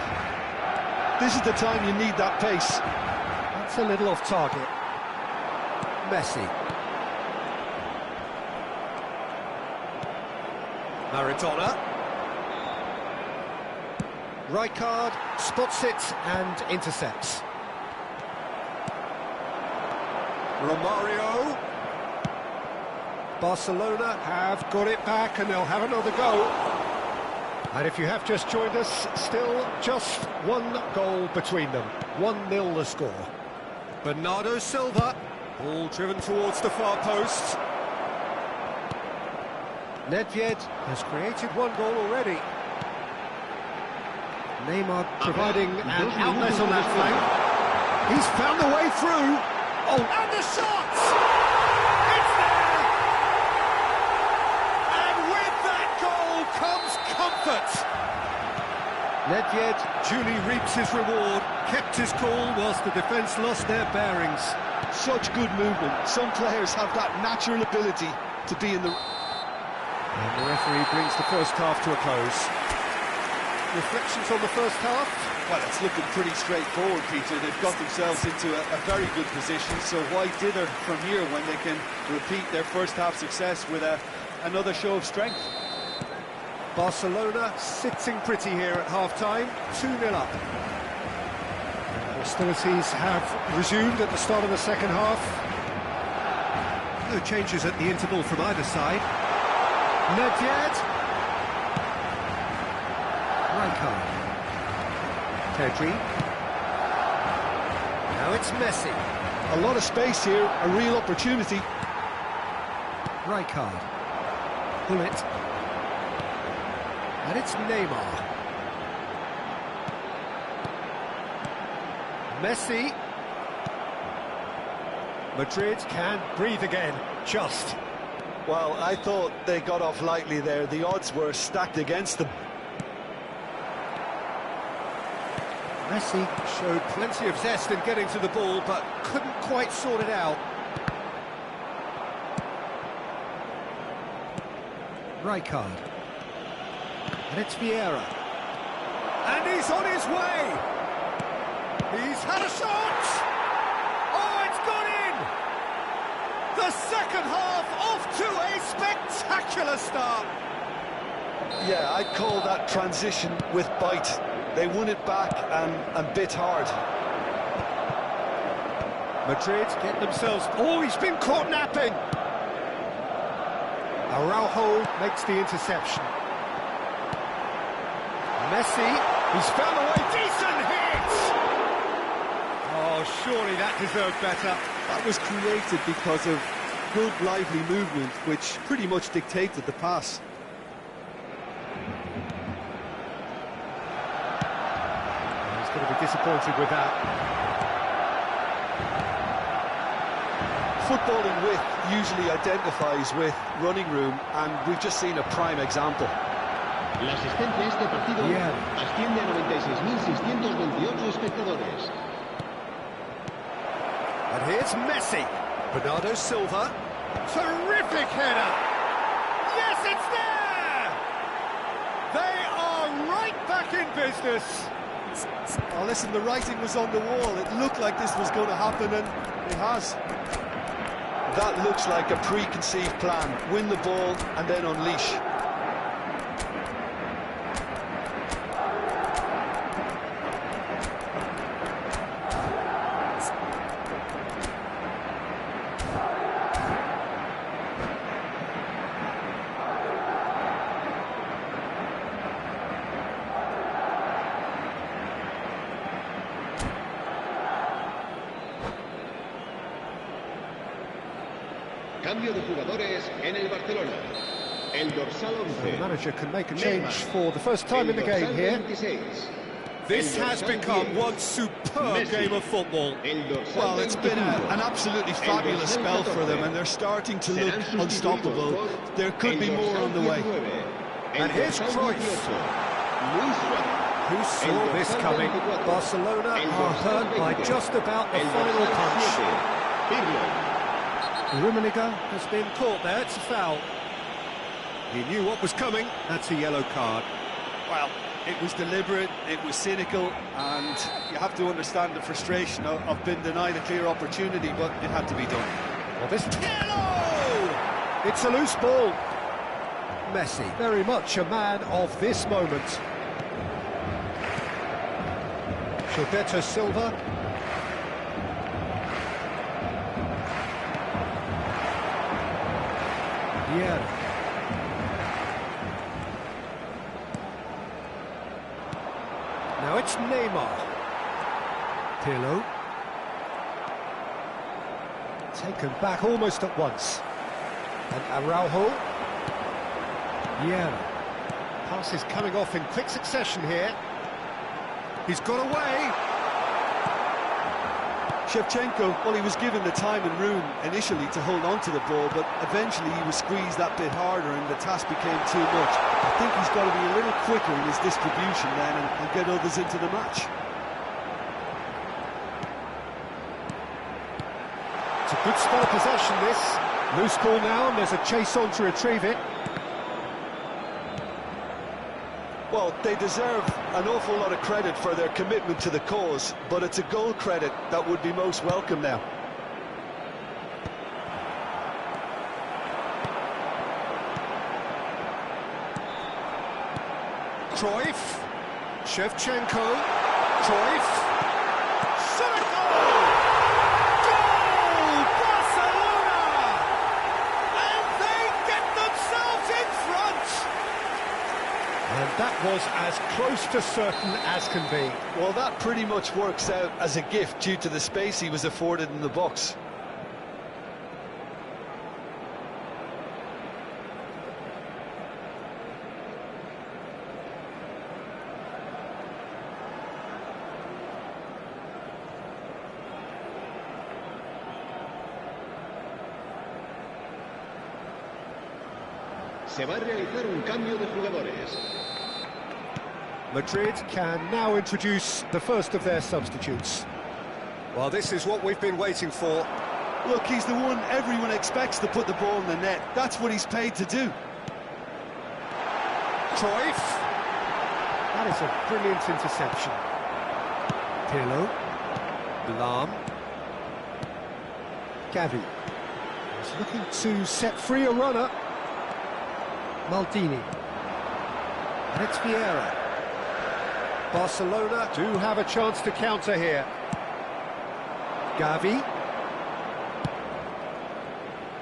S2: This is the time you need that pace.
S1: That's a little off target. Messi. Maradona. Rijkaard spots it and intercepts. Romario. Barcelona have got it back and they'll have another go. And if you have just joined us, still just one goal between them. 1-0 the score. Bernardo Silva, all driven towards the far post. Nedved has created one goal already. Neymar providing an outlet on that flank. He's found the way through. Oh, and the shot! It's there! And with that goal comes comfort. Nedved duly reaps his reward, kept his cool whilst the defence lost their bearings.
S2: Such good movement. Some players have that natural ability to be in the...
S1: And the referee brings the first half to a close. Reflections on the first half?
S2: Well, it's looking pretty straightforward, Peter. They've got themselves into a very good position, so why dither from here when they can repeat their first half success with another show of strength?
S1: Barcelona sitting pretty here at half-time, 2-0 up. Hostilities have resumed at the start of the second half. No changes at the interval from either side. Nedved. Rijkaard. Pedri. Now it's Messi.
S2: A lot of space here, a real opportunity.
S1: Rijkaard. Pull it. And it's Neymar. Messi. Madrid can breathe again, just.
S2: Well, I thought they got off lightly there. The odds were stacked against them.
S1: Messi showed plenty of zest in getting to the ball, but couldn't quite sort it out. Rijkaard. And it's Vieira. And he's on his way! He's had a shot! Oh, it's gone in! The second half off to a spectacular start!
S2: Yeah, I'd call that transition with bite. They won it back and bit hard.
S1: Madrid get themselves... Oh, he's been caught napping! Araujo makes the interception. Messi, he's found a way, decent hit! Oh, surely that deserved better.
S2: That was created because of good, lively movement, which pretty much dictated the pass.
S1: He's going to be disappointed with that.
S2: Footballing width usually identifies with running room, and we've just seen a prime example.
S3: La asistencia a este partido asciende a 96.628 espectadores.
S1: And here's Messi. Bernardo Silva. Terrific header. Yes, it's there! They are right back in business.
S2: Oh, listen, the writing was on the wall. It looked like this was going to happen, and it has. That looks like a preconceived plan. Win the ball and then unleash.
S3: Cambio de jugadores en el Barcelona. El dorsal 11.
S1: The manager can make a change for the first time in the game here.
S3: 26.
S1: This has become one superb game of football.
S2: Well, it's been an absolutely fabulous spell for them, and they're starting to look unstoppable. There could be more on the way.
S1: And here's Cruyff. Who saw this coming? Barcelona are hurt by just about the final punch. Rummenigge has been caught there, it's a foul. He knew what was coming, that's a yellow card.
S4: Well, it was deliberate, it was cynical, and you have to understand the frustration of being denied a clear opportunity, but it had to be done.
S1: Well, this... It's a loose ball. Messi, very much a man of this moment. Gilberto Silva. Yeah. Now it's Neymar. Pirlo. Taken back almost at once. And Araujo. Yeah. Pass is coming off in quick succession here. He's got away.
S4: Shevchenko, well, he was given the time and room initially to hold on to the ball, but eventually he was squeezed that bit harder and the task became too much. I think he's got to be a little quicker in his distribution then and get others into the match.
S1: It's a good spell of possession, this. Loose ball now, and there's a chase on to retrieve it.
S2: Well, they deserve an awful lot of credit for their commitment to the cause, but it's a goal credit that would be most welcome now.
S1: Cruyff. Shevchenko. Cruyff. That was as close to certain as can be.
S2: Well, that pretty much works out as a gift due to the space he was afforded in the box.
S3: Se va a realizar un cambio de jugadores.
S1: Madrid can now introduce the first of their substitutes. Well, this is what we've been waiting for.
S4: Look, he's the one everyone expects to put the ball in the net. That's what he's paid to do.
S1: Cruyff. That is a brilliant interception. Pirlo. Lahm. Gavi. He's looking to set free a runner. Maldini. And it's Vieira. Barcelona do have a chance to counter here. Gavi.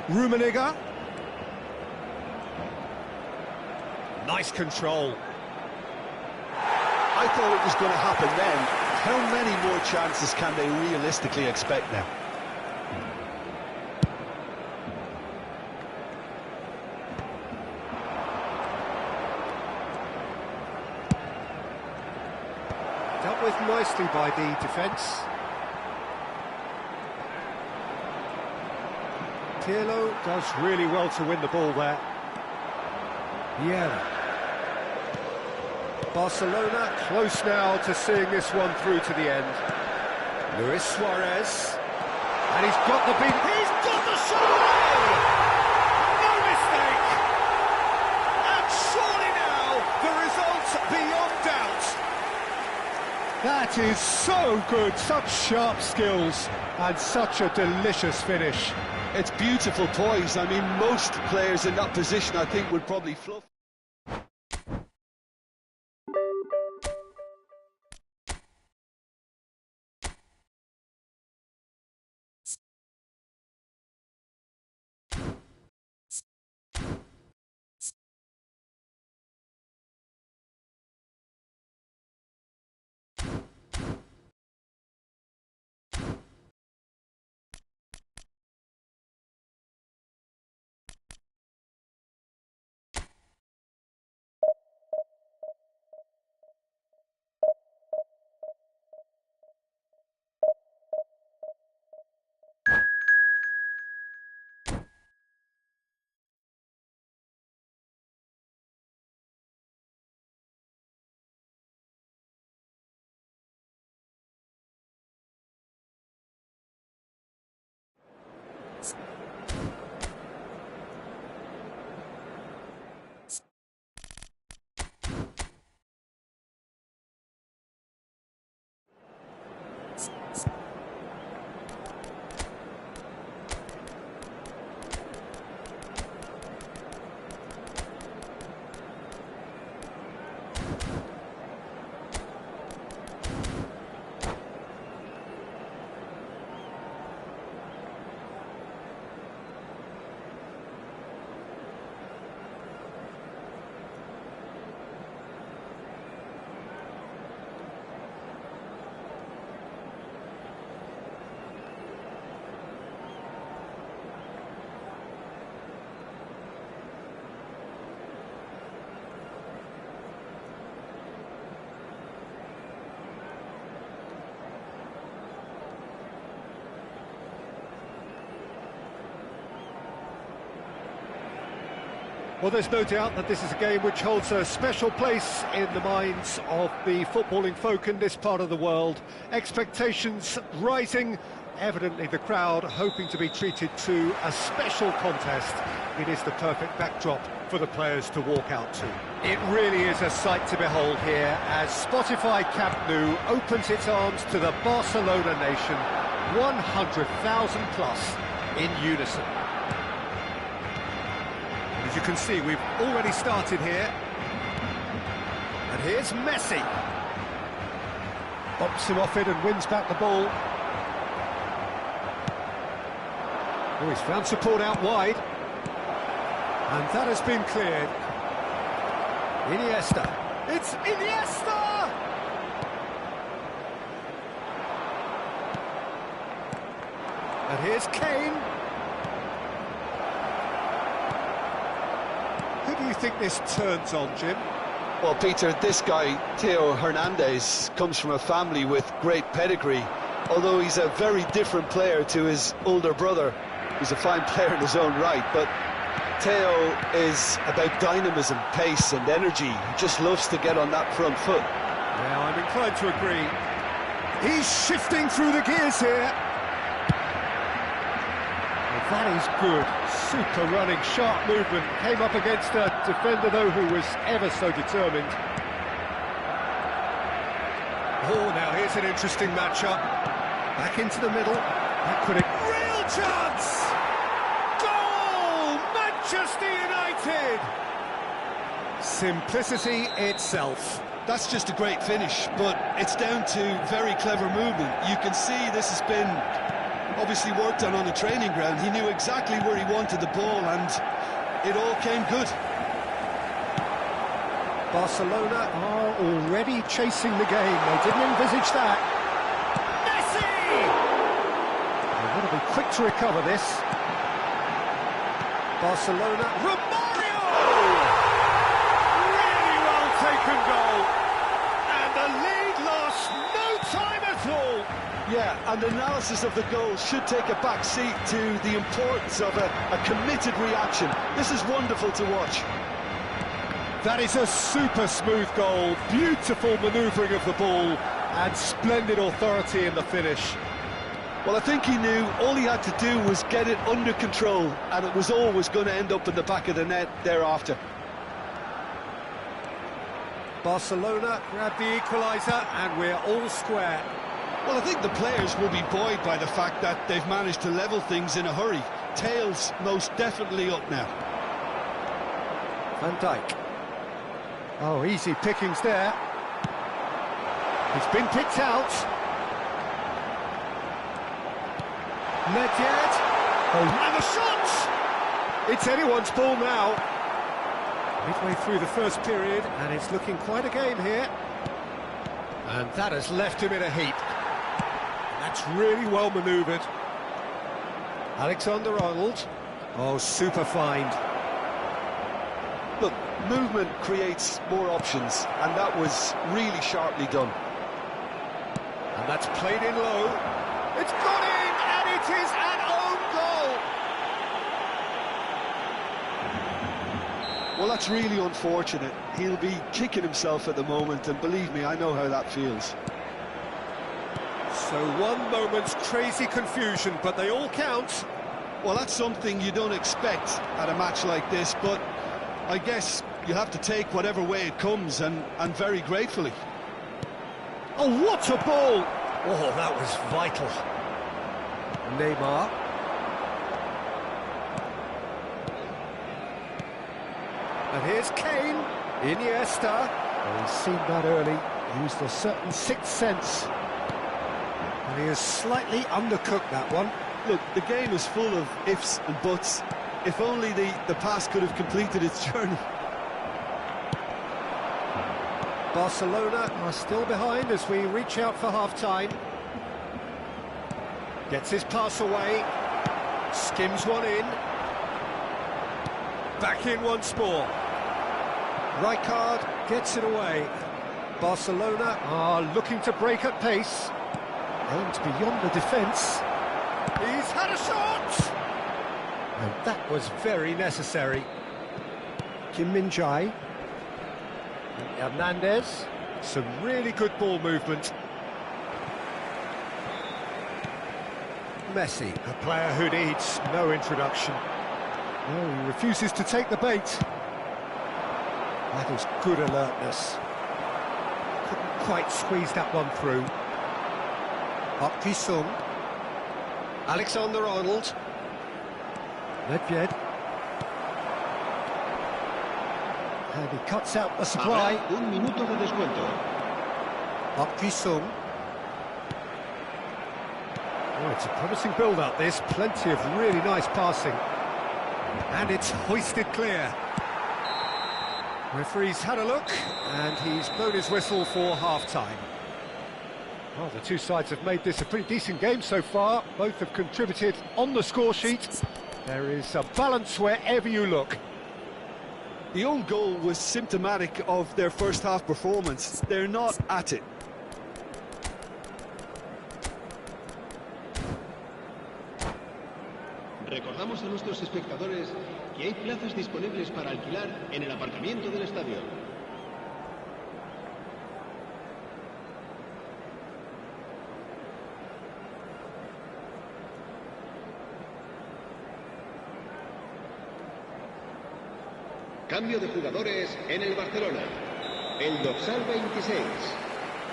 S1: Rummenigge. Nice control.
S2: I thought it was going to happen then. How many more chances can they realistically expect now?
S1: Dealt with nicely by the defence. Pirlo does really well to win the ball there. Yeah. Barcelona close now to seeing this one through to the end. Luis Suarez. And he's got the beat. He's got the shot away! No mistake! And surely now the result's beyond doubt. That is so good, such sharp skills and such a delicious finish.
S2: It's beautiful poise. I mean, most players in that position, I think, would probably fluff.
S1: Well, there's no doubt that this is a game which holds a special place in the minds of the footballing folk in this part of the world. Expectations rising, evidently the crowd hoping to be treated to a special contest. It is the perfect backdrop for the players to walk out to. It really is a sight to behold here as Spotify Camp Nou opens its arms to the Barcelona nation, 100,000 plus in unison. As you can see, we've already started here. And here's Messi. Bumps him off it and wins back the ball. Oh, he's found support out wide. And that has been cleared. Iniesta. It's Iniesta! And here's Kane. Who do you think this turns on, Jim?
S2: Well, Peter, this guy, Theo Hernandez, comes from a family with great pedigree, although he's a very different player to his older brother. He's a fine player in his own right, but Theo is about dynamism, pace and energy. He just loves to get on that front foot.
S1: Yeah, I'm inclined to agree. He's shifting through the gears here. That is good. Super running, sharp movement. Came up against a defender, though, who was ever so determined. Oh, now here's an interesting matchup. Back into the middle. That could have... Real chance! Goal! Manchester United! Simplicity itself.
S2: That's just a great finish, but it's down to very clever movement. You can see this has been obviously worked on the training ground. He knew exactly where he wanted the ball and it all came good.
S1: Barcelona are already chasing the game. They didn't envisage that. Messi! They want to be quick to recover this. Barcelona. Romario! Really well taken goal. And the lead lost no time at all.
S2: Yeah, and analysis of the goal should take a back seat to the importance of a committed reaction. This is wonderful to watch.
S1: That is a super smooth goal, beautiful manoeuvring of the ball, and splendid authority in the finish.
S2: Well, I think he knew all he had to do was get it under control, and it was always going to end up in the back of the net thereafter.
S1: Barcelona grab the equaliser, and we're all square.
S2: Well, I think the players will be buoyed by the fact that they've managed to level things in a hurry. tail's most definitely up now.
S1: Van Dijk. Oh, easy pickings there. He's been picked out. Nedved. Oh, and the shot! It's anyone's ball now. Midway through the first period, and it's looking quite a game here. And that has left him in a heap. That's really well manoeuvred. Alexander-Arnold. Oh, super find.
S2: Look, movement creates more options, and that was really sharply done.
S1: And that's played in low. It's got in, and it is an own goal!
S2: Well, that's really unfortunate. He'll be kicking himself at the moment, and believe me, I know how that feels.
S1: So one moment's crazy confusion, but they all count.
S2: Well, that's something you don't expect at a match like this, but I guess you have to take whatever way it comes, and very gratefully.
S1: Oh, what a ball! Oh, that was vital. Neymar. And here's Kane. Iniesta. Oh, he's seen that early. Used a certain sixth sense. And he has slightly undercooked that one.
S2: Look, the game is full of ifs and buts. If only the pass could have completed its journey.
S1: Barcelona are still behind as we reach out for half-time. Gets his pass away. Skims one in. Back in once more. Rijkaard gets it away. Barcelona are looking to break at pace. Aimed beyond the defence. He's had a shot! And that was very necessary. Kim Min-jae. Hernandez. Some really good ball movement. Messi, a player who needs no introduction. No, he refuses to take the bait. That is good alertness. Couldn't quite squeeze that one through. Park Ji-sung. Alexander-Arnold. Nedved. And he cuts out the supply.
S3: Un minuto de descuento.
S1: Park Ji-sung. Oh, it's a promising build-up, this. Plenty of really nice passing. And it's hoisted clear. Referee's had a look, and he's blown his whistle for half-time. Well, the two sides have made this a pretty decent game so far. Both have contributed on the score sheet. There is a balance wherever you look.
S2: The own goal was symptomatic of their first half performance. They're not at it.
S3: Recordamos a nuestros espectadores que hay plazas disponibles para alquilar en el aparcamiento del estadio. Cambio de jugadores en el Barcelona. El dorsal 26.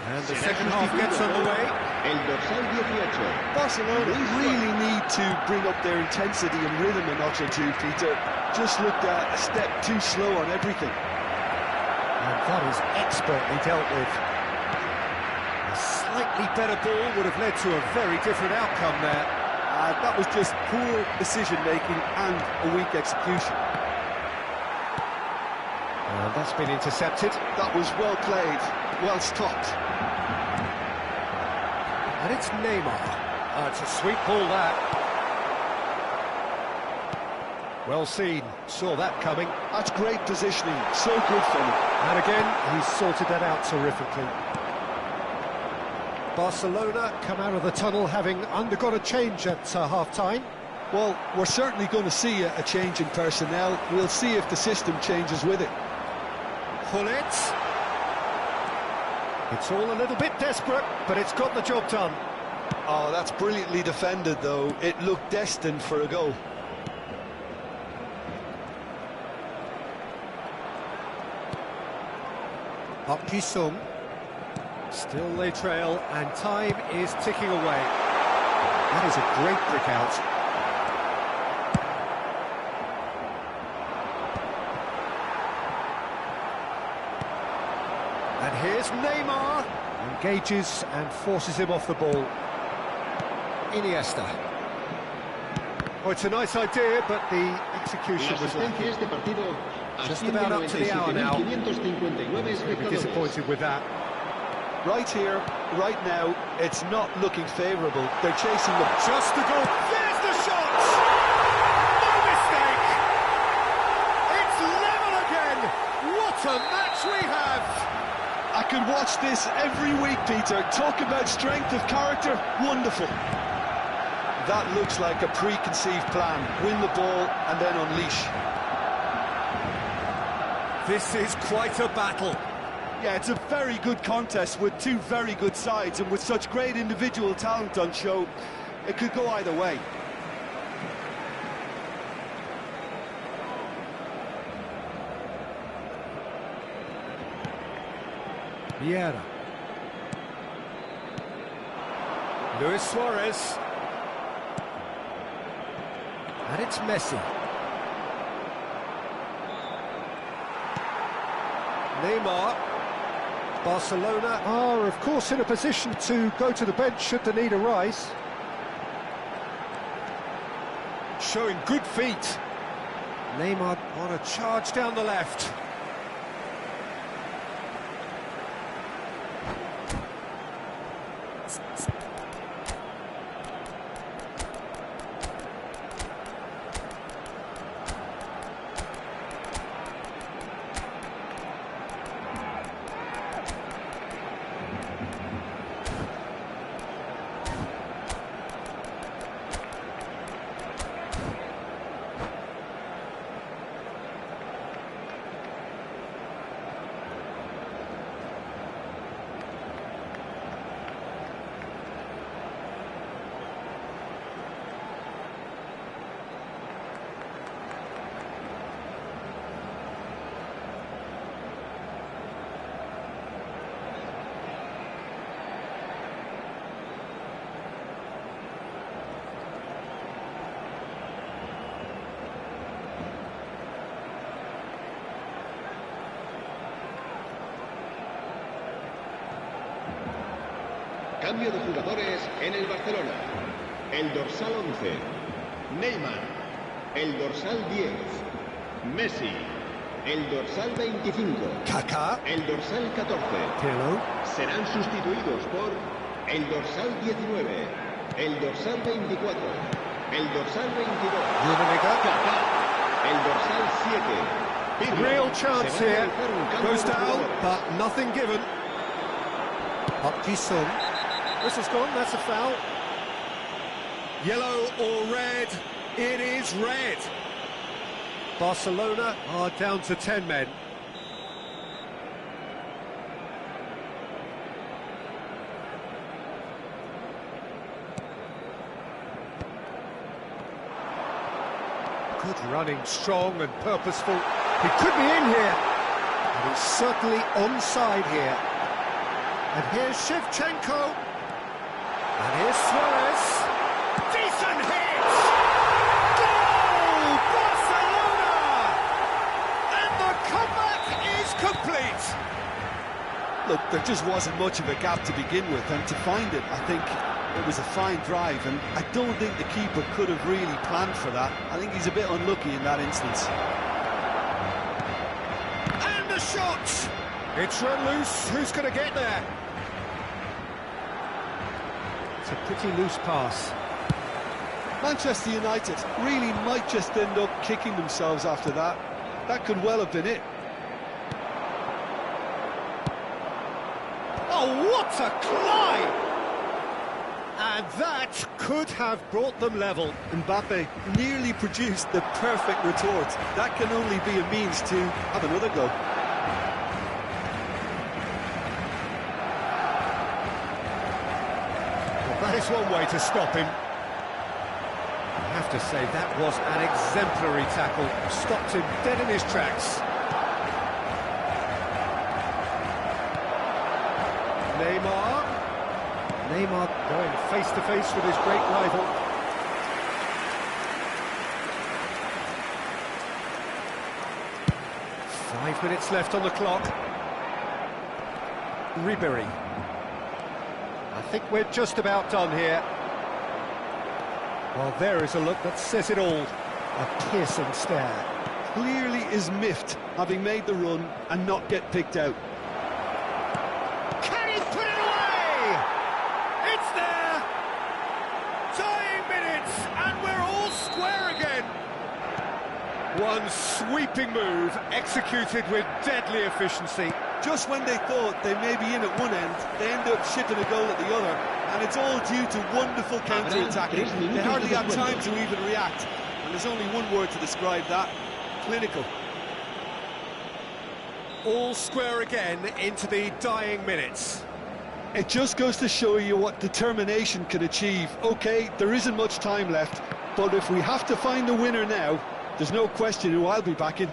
S1: And the second half gets underway.
S3: El dorsal 18.
S2: Barcelona really need to bring up their intensity and rhythm a notch or two, Peter. Just looked a step too slow on everything.
S1: And that is expertly dealt with. A slightly better ball would have led to a very different outcome there.
S2: That was just poor decision-making and a weak execution.
S1: And that's been intercepted.
S2: That was well played, well stopped.
S1: And it's Neymar. It's a sweet ball, that. Well seen. Saw that coming.
S2: That's great positioning. So good for him.
S1: And again, he's sorted that out terrifically. Barcelona come out of the tunnel having undergone a change at half-time.
S2: Well, we're certainly going to see a change in personnel. We'll see if the system changes with it.
S1: Hullet. It's all a little bit desperate, but it's got the job done.
S2: Oh, that's brilliantly defended, though. It looked destined for a goal.
S1: Park Ji-sung. Still they trail, and time is ticking away. That is a great kick out. Here's Neymar. Engages and forces him off the ball. Iniesta. Oh, it's a nice idea, but the execution was lacking. Just about up to the hour now. He's going to be disappointed with that.
S2: Right here, right now, it's not looking favourable. They're chasing the...
S1: Just the goal. There's the shot! No mistake! It's level again! What a match we have!
S2: I could watch this every week, Peter. Talk about strength of character. Wonderful. That looks like a preconceived plan. Win the ball and then unleash.
S1: This is quite a battle.
S2: Yeah, it's a very good contest with two very good sides, and with such great individual talent on show, it could go either way.
S1: Vieira. Luis Suarez. And it's Messi. Neymar. Barcelona are, of course, in a position to go to the bench should the need arise. Showing good feet. Neymar on a charge down the left.
S3: Cambio de jugadores en el Barcelona. El dorsal 11, Neymar. El dorsal 10, Messi. El dorsal 25,
S1: Kaká.
S3: El dorsal 14.
S1: Pirlo.
S3: Serán sustituidos por el dorsal 19, el dorsal 24, el dorsal 22, Kaká, el dorsal 7. Pirlo.
S1: Real chance
S3: Se va a
S1: here.
S3: realizar un cambio
S1: Goes
S3: de
S1: down,
S3: jugadores.
S1: but nothing given. Hutchinson. Whistle's gone, that's a foul. Yellow or red? It is red. Barcelona are down to 10 men. Good running, strong and purposeful. He could be in here. And he's certainly onside here. And here's Shevchenko. And here's Suarez. Decent hit! Goal! Barcelona! And the comeback is complete.
S2: Look, there just wasn't much of a gap to begin with, and to find it, I think it was a fine drive, and I don't think the keeper could have really planned for that. I think he's a bit unlucky in that instance.
S1: And the shot! It's run loose. Who's going to get there? It's a pretty loose pass.
S2: Manchester United really might just end up kicking themselves after that. That could well have been it.
S1: Oh, what a climb! And that could have brought them level.
S2: Mbappe nearly produced the perfect retort. That can only be a means to have another go.
S1: Well, that is one way to stop him. I have to say, that was an exemplary tackle. Stopped him dead in his tracks. Neymar going face-to-face with his great rival. Five minutes left on the clock. Ribery. I think we're just about done here. Well, there is a look that says it all. A piercing stare.
S2: Clearly is miffed, having made the run and not get picked out.
S1: Can he put it away? It's there! Dying minutes, and we're all square again. One sweeping move, executed with deadly efficiency.
S2: Just when they thought they may be in at one end, they end up shipping a goal at the other, and it's all due to wonderful counter-attacking. They hardly have time to even react, and there's only one word to describe that: clinical.
S1: All square again into the dying minutes.
S2: It just goes to show you what determination can achieve. OK, there isn't much time left, but if we have to find the winner now, there's no question who I'll be backing.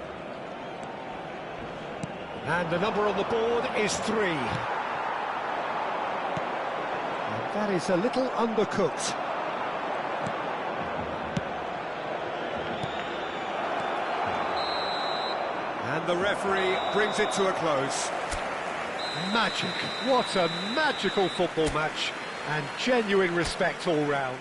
S1: And the number on the board is 3. And that is a little undercooked. And the referee brings it to a close. Magic. What a magical football match. And genuine respect all round.